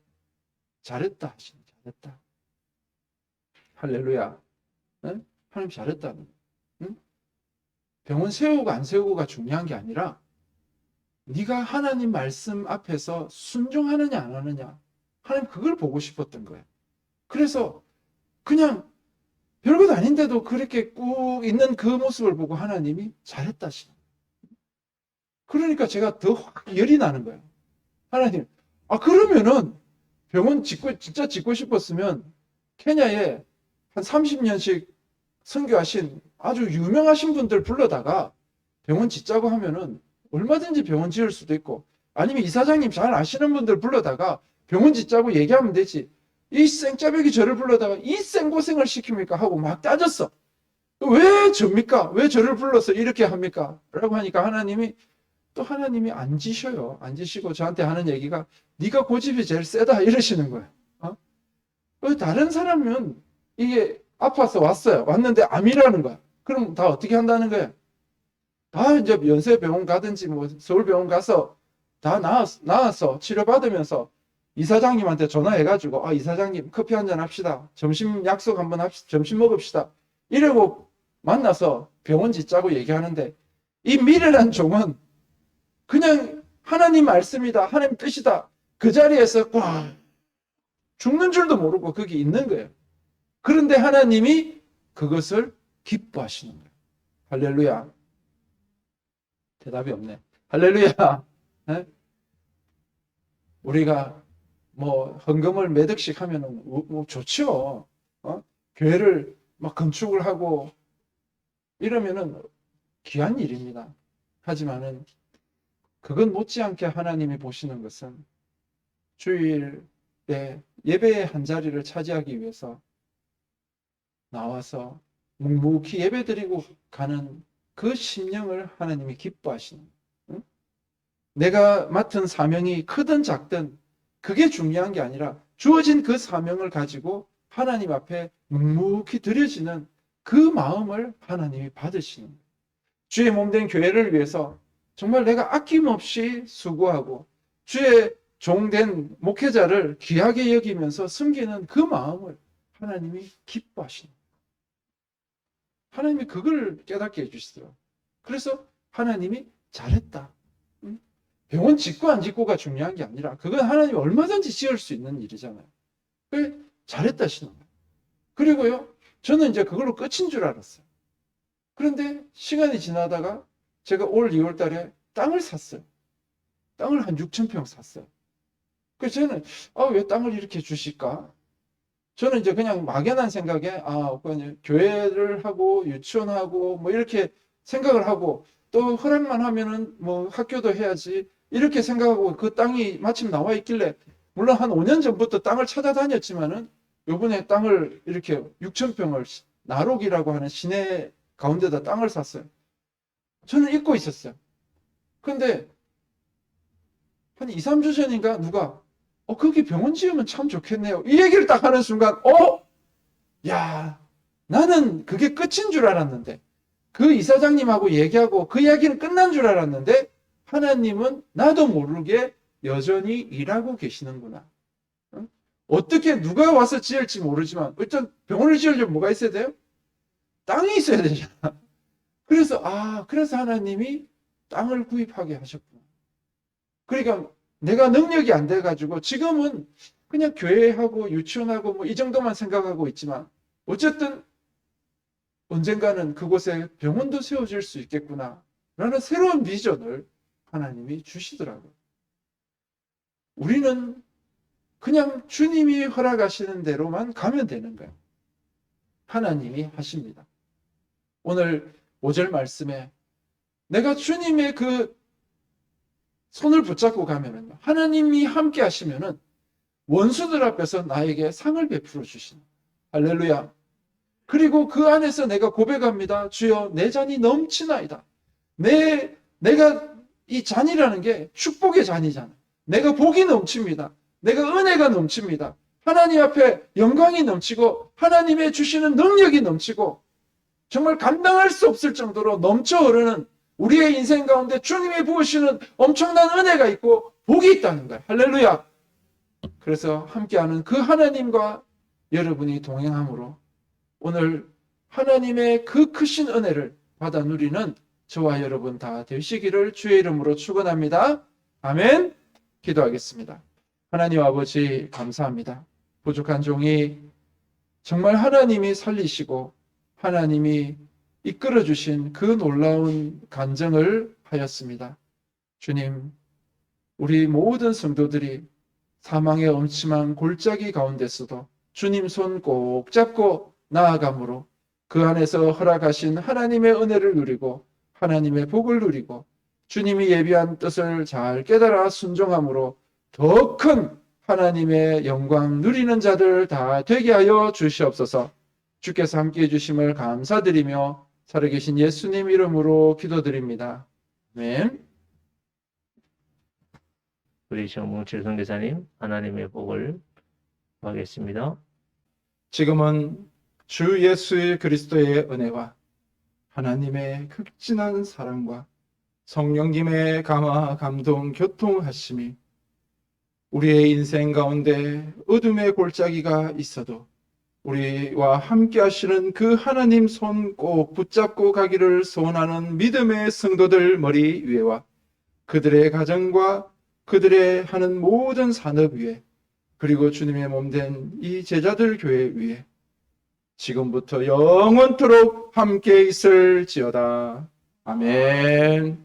잘했다 하시는 잘했다. 할렐루야. 응? 하나님 잘했다는 거예요. 응? 병원 세우고 안 세우고가 중요한 게 아니라 네가 하나님 말씀 앞에서 순종하느냐 안 하느냐 하나님 그걸 보고 싶었던 거예요. 그래서 그냥 별것 아닌데도 그렇게 꾹 있는 그 모습을 보고 하나님이 잘했다 하시는 거예요. 그러니까 제가 더 확 열이 나는 거예요. 하나님, 그러면은 병원 진짜 짓고 싶었으면 케냐에 한 30년씩 선교하신 아주 유명하신 분들 불러다가 병원 짓자고 하면은 얼마든지 병원 지을 수도 있고 아니면 이사장님 잘 아시는 분들 불러다가 병원 짓자고 얘기하면 되지. 이 생짜배기 저를 불러다가 이 생고생을 시킵니까? 하고 막 따졌어. 왜 접니까? 왜 저를 불러서 이렇게 합니까? 라고 하니까 하나님이 안 지셔요. 안 지시고 저한테 하는 얘기가 네가 고집이 제일 세다 이러시는 거예요. 다른 사람은 이게 아파서 왔는데 암이라는 거야. 그럼 다 어떻게 한다는 거야? 다 이제 연세병원 가든지 뭐 서울병원 가서 다 나와서 치료받으면서 이사장님한테 전화해가지고 이사장님 커피 한잔 합시다. 점심 약속 한번 합시다. 점심 먹읍시다. 이러고 만나서 병원 짓자고 얘기하는데 이 미래란 종은 그냥 하나님 말씀이다. 하나님 뜻이다. 그 자리에서 꽉 죽는 줄도 모르고 거기 있는 거예요. 그런데 하나님이 그것을 기뻐하시는 거예요. 할렐루야. 대답이 없네. 할렐루야. 네? 우리가 뭐 헌금을 몇 억씩 하면은 뭐 좋죠. 교회를 막 건축을 하고 이러면은 귀한 일입니다. 하지만은 그건 못지않게 하나님이 보시는 것은 주일에 예배의 한 자리를 차지하기 위해서 나와서 묵묵히 예배드리고 가는 그 심령을 하나님이 기뻐하시는 거예요. 내가 맡은 사명이 크든 작든 그게 중요한 게 아니라 주어진 그 사명을 가지고 하나님 앞에 묵묵히 드려지는 그 마음을 하나님이 받으시는 거예요. 주의 몸된 교회를 위해서 정말 내가 아낌없이 수고하고 주의 종된 목회자를 귀하게 여기면서 섬기는 그 마음을 하나님이 기뻐하시는 거예요. 하나님이 그걸 깨닫게 해주시더라고요. 그래서 하나님이 잘했다. 병원 짓고 안 짓고가 중요한 게 아니라 그건 하나님이 얼마든지 지을 수 있는 일이잖아요. 그래 잘했다 하시는 거예요. 그리고요 저는 이제 그걸로 끝인 줄 알았어요. 그런데 시간이 지나다가 제가 올 2월 달에 땅을 샀어요. 땅을 한 6,000평 샀어요. 그래서 저는 왜 땅을 이렇게 주실까? 저는 이제 그냥 막연한 생각에 그냥 교회를 하고 유치원하고 뭐 이렇게 생각을 하고 또 허락만 하면은 뭐 학교도 해야지 이렇게 생각하고 그 땅이 마침 나와 있길래 물론 한 5년 전부터 땅을 찾아다녔지만은 요번에 땅을 이렇게 6,000평을 나록이라고 하는 시내 가운데다 땅을 샀어요. 저는 잊고 있었어요. 근데 한 2, 3주 전인가 누가 거기 병원 지으면 참 좋겠네요. 이 얘기를 딱 하는 순간 야 나는 그게 끝인 줄 알았는데 그 이사장님하고 얘기하고 그 이야기는 끝난 줄 알았는데 하나님은 나도 모르게 여전히 일하고 계시는구나. 어? 어떻게 누가 와서 지을지 모르지만 일단 병원을 지으려면 뭐가 있어야 돼요? 땅이 있어야 되잖아. 그래서 하나님이 땅을 구입하게 하셨구나. 그러니까 내가 능력이 안 돼가지고 지금은 그냥 교회하고 유치원하고 뭐 이 정도만 생각하고 있지만 어쨌든 언젠가는 그곳에 병원도 세워질 수 있겠구나 라는 새로운 비전을 하나님이 주시더라고요. 우리는 그냥 주님이 허락하시는 대로만 가면 되는 거예요. 하나님이 하십니다. 오늘 5절 말씀에 내가 주님의 그 손을 붙잡고 가면은 하나님이 함께 하시면은 원수들 앞에서 나에게 상을 베풀어 주시는 할렐루야. 그리고 그 안에서 내가 고백합니다. 주여 내 잔이 넘치나이다. 내가 이 잔이라는 게 축복의 잔이잖아. 내가 복이 넘칩니다. 내가 은혜가 넘칩니다. 하나님 앞에 영광이 넘치고 하나님의 주시는 능력이 넘치고 정말 감당할 수 없을 정도로 넘쳐 흐르는 우리의 인생 가운데 주님이 부으시는 엄청난 은혜가 있고 복이 있다는 거예요. 할렐루야. 그래서 함께하는 그 하나님과 여러분이 동행함으로 오늘 하나님의 그 크신 은혜를 받아 누리는 저와 여러분 다 되시기를 주의 이름으로 축원합니다. 아멘. 기도하겠습니다. 하나님 아버지 감사합니다. 부족한 종이 정말 하나님이 살리시고 하나님이 이끌어 주신 그 놀라운 간증을 하였습니다. 주님, 우리 모든 성도들이 사망의 엄침한 골짜기 가운데서도 주님 손 꼭 잡고 나아감으로 그 안에서 허락하신 하나님의 은혜를 누리고 하나님의 복을 누리고 주님이 예비한 뜻을 잘 깨달아 순종함으로 더 큰 하나님의 영광 누리는 자들 다 되게 하여 주시옵소서. 주께서 함께해 주심을 감사드리며 살아계신 예수님 이름으로 기도드립니다. 아멘. 우리 정봉철 선교사님 하나님의 복을 구하겠습니다. 지금은 주 예수 그리스도의 은혜와 하나님의 극진한 사랑과 성령님의 감화, 감동, 교통하심이 우리의 인생 가운데 어둠의 골짜기가 있어도 우리와 함께 하시는 그 하나님 손 꼭 붙잡고 가기를 소원하는 믿음의 성도들 머리 위에와 그들의 가정과 그들의 하는 모든 산업 위에 그리고 주님의 몸된 이 제자들 교회 위에 지금부터 영원토록 함께 있을지어다. 아멘.